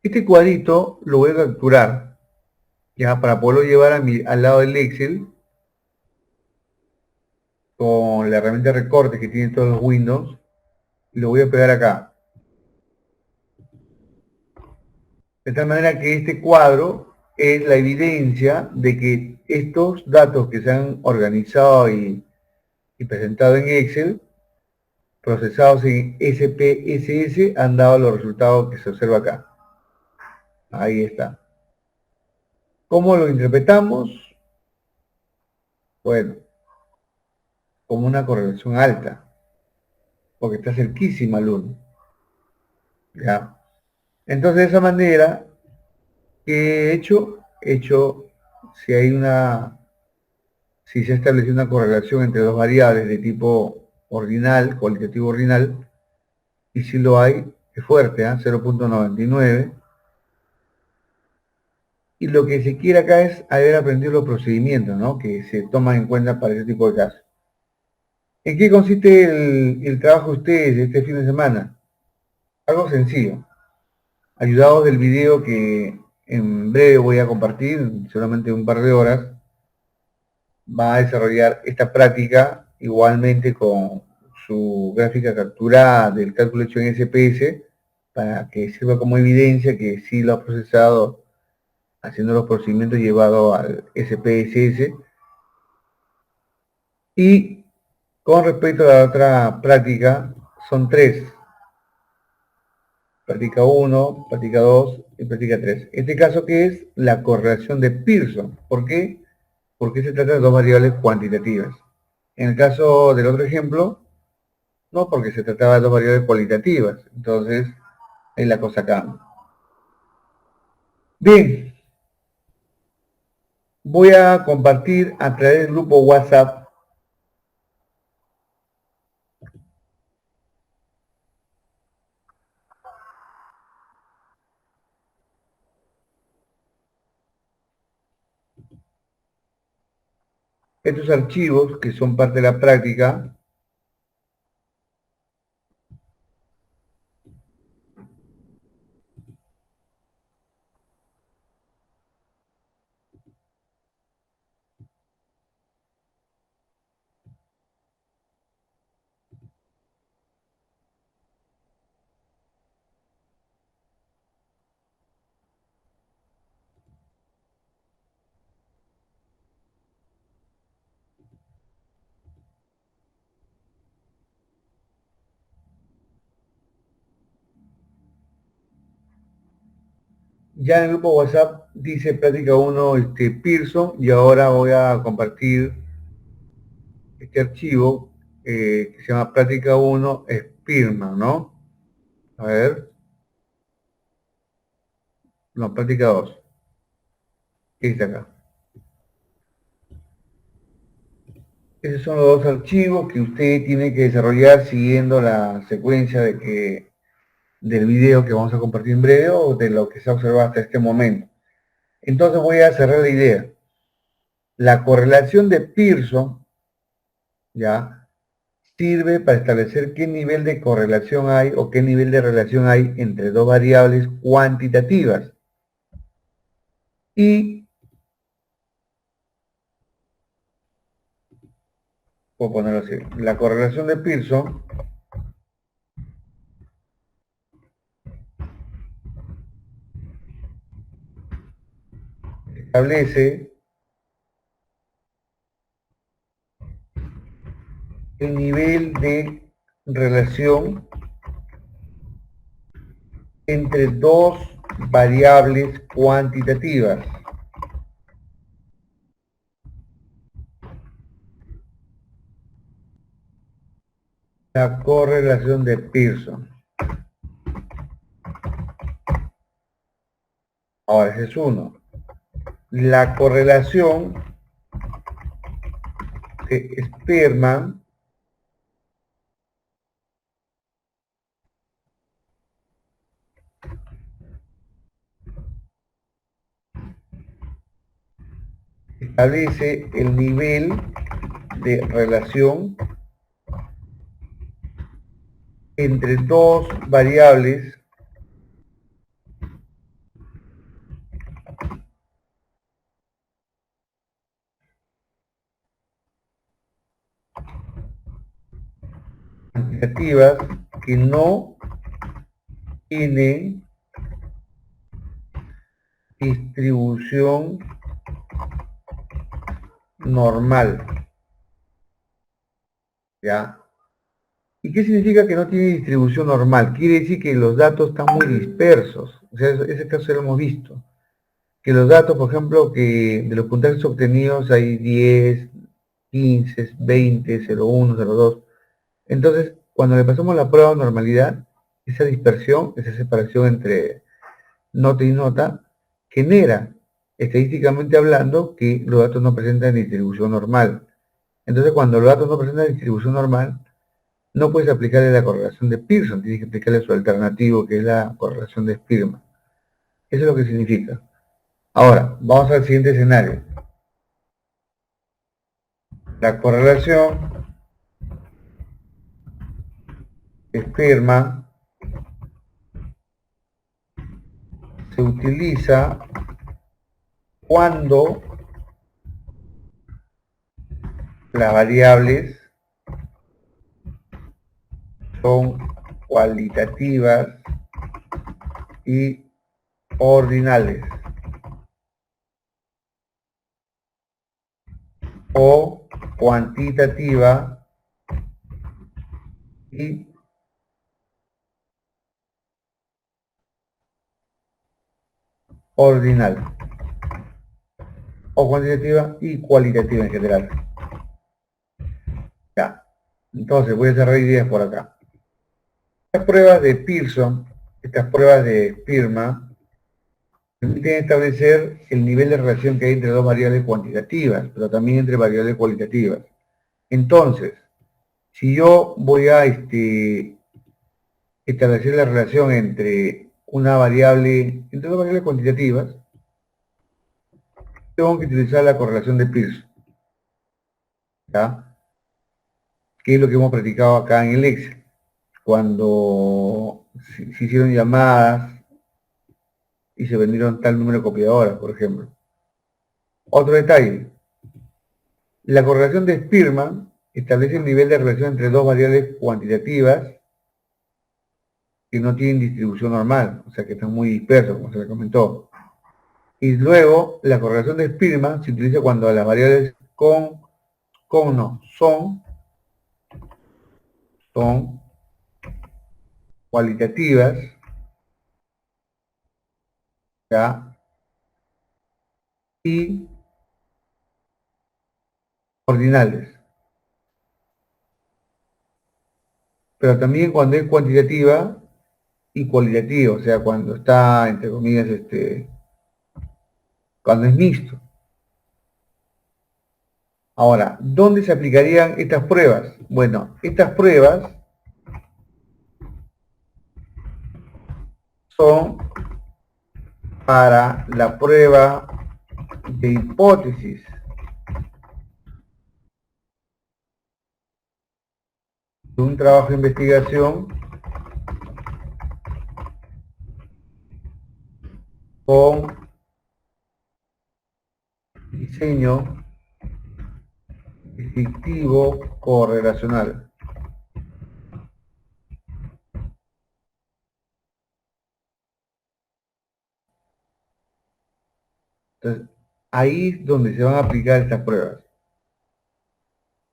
Este cuadrito lo voy a capturar, ya para poderlo llevar al lado del Excel con la herramienta de recorte que tiene todos los Windows. Lo voy a pegar acá. De tal manera que este cuadro es la evidencia de que estos datos que se han organizado y presentado en Excel, procesados en SPSS, han dado los resultados que se observa acá. Ahí está. ¿Cómo lo interpretamos? Bueno, como una correlación alta, porque está cerquísima al 1. ¿Ya? Entonces, de esa manera, ¿qué he hecho? He hecho, si hay una, si se ha establecido una correlación entre dos variables de tipo ordinal, cualitativo ordinal, y si lo hay, es fuerte, ¿eh? 0.99. Y lo que se quiere acá es haber aprendido los procedimientos, ¿no? Que se toman en cuenta para ese tipo de casos. ¿En qué consiste el trabajo de ustedes este fin de semana? Algo sencillo. Ayudados del video que en breve voy a compartir, solamente un par de horas, va a desarrollar esta práctica igualmente con su gráfica capturada del cálculo hecho en SPS para que sirva como evidencia que sí lo ha procesado haciendo los procedimientos llevados al SPSS. Y con respecto a la otra práctica, son tres: práctica 1, práctica 2 y práctica 3. Este caso que es la correlación de Pearson. ¿Por qué? Porque se trata de dos variables cuantitativas. En el caso del otro ejemplo, no, porque se trataba de dos variables cualitativas. Entonces, ahí la cosa cambia. Bien, voy a compartir a través del grupo WhatsApp estos archivos que son parte de la práctica. Ya en el grupo WhatsApp dice práctica 1 Pearson, y ahora voy a compartir este archivo que se llama práctica 1 Spearman, ¿no? A ver, no, práctica 2. ¿Qué dice acá? Esos son los dos archivos que usted tiene que desarrollar siguiendo la secuencia del video que vamos a compartir en breve o de lo que se ha observado hasta este momento. Entonces voy a cerrar la idea. La correlación de Pearson, ¿ya?, sirve para establecer qué nivel de correlación hay o qué nivel de relación hay entre dos variables cuantitativas. Y, puedo ponerlo así, la correlación de Pearson establece el nivel de relación entre dos variables cuantitativas. La correlación de Pearson. Ahora, ese es uno. La correlación de Spearman establece el nivel de relación entre dos variables cuantitativas que no tienen distribución normal. ¿Ya? ¿Y qué significa que no tiene distribución normal? Quiere decir que los datos están muy dispersos. O sea, ese caso ya lo hemos visto. Que los datos, por ejemplo, que de los puntajes obtenidos hay 10, 15, 20, 0,1, 0,2. Entonces, cuando le pasamos la prueba de normalidad, esa dispersión, esa separación entre nota y nota, genera, estadísticamente hablando, que los datos no presentan distribución normal. Entonces, cuando los datos no presentan distribución normal, no puedes aplicarle la correlación de Pearson, tienes que aplicarle su alternativo, que es la correlación de Spearman. Eso es lo que significa. Ahora, vamos al siguiente escenario. La correlación de Spearman se utiliza cuando las variables son cualitativas y ordinales o cuantitativa y ordinal o cuantitativa y cualitativa en general. Ya. Entonces voy a cerrar ideas por acá. Estas pruebas de Pearson, estas pruebas de Spearman, permiten establecer el nivel de relación que hay entre dos variables cuantitativas, pero también entre variables cualitativas. Entonces, si yo voy a establecer la relación entre entre dos variables cuantitativas, tengo que utilizar la correlación de Pearson, ¿ya? Que es lo que hemos practicado acá en el Excel. Cuando se hicieron llamadas y se vendieron tal número de copiadoras, por ejemplo. Otro detalle, la correlación de Spearman establece el nivel de relación entre dos variables cuantitativas que no tienen distribución normal, o sea que están muy dispersos, como se le comentó. Y luego, la correlación de Spearman se utiliza cuando las variables no, son cualitativas, ¿ya? Y ordinales. Pero también cuando es cuantitativa y cualitativa, o sea, cuando está, entre comillas, cuando es mixto. Ahora, ¿dónde se aplicarían estas pruebas? Bueno, estas pruebas son para la prueba de hipótesis de un trabajo de investigación con diseño descriptivo correlacional. Entonces, ahí es donde se van a aplicar estas pruebas.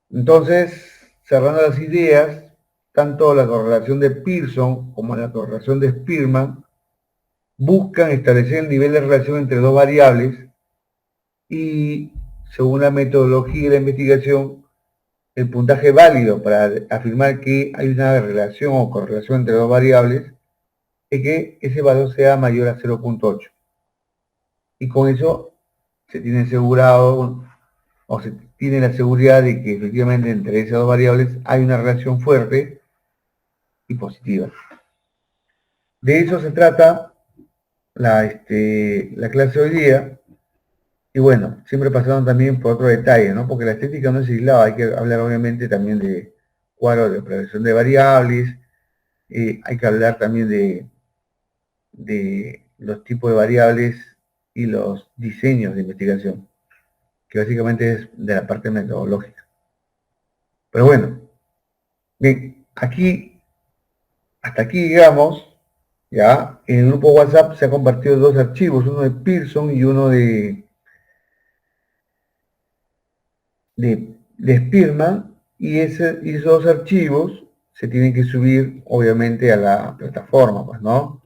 Entonces, cerrando las ideas, tanto la correlación de Pearson como la correlación de Spearman buscan establecer el nivel de relación entre dos variables y, según la metodología de la investigación, el puntaje válido para afirmar que hay una relación o correlación entre dos variables es que ese valor sea mayor a 0.8. Y con eso se tiene asegurado o se tiene la seguridad de que efectivamente entre esas dos variables hay una relación fuerte y positiva. De eso se trata la clase de hoy día. Y bueno, siempre pasando también por otro detalle, ¿no? Porque la estética no es aislada, hay que hablar obviamente también de cuadros de progresión de variables, hay que hablar también de los tipos de variables y los diseños de investigación, que básicamente es de la parte metodológica. Pero bueno, bien, aquí, hasta aquí digamos, ya, en el grupo WhatsApp se han compartido dos archivos, uno de Pearson y uno de Spearman, y esos dos archivos se tienen que subir obviamente a la plataforma, pues, ¿no?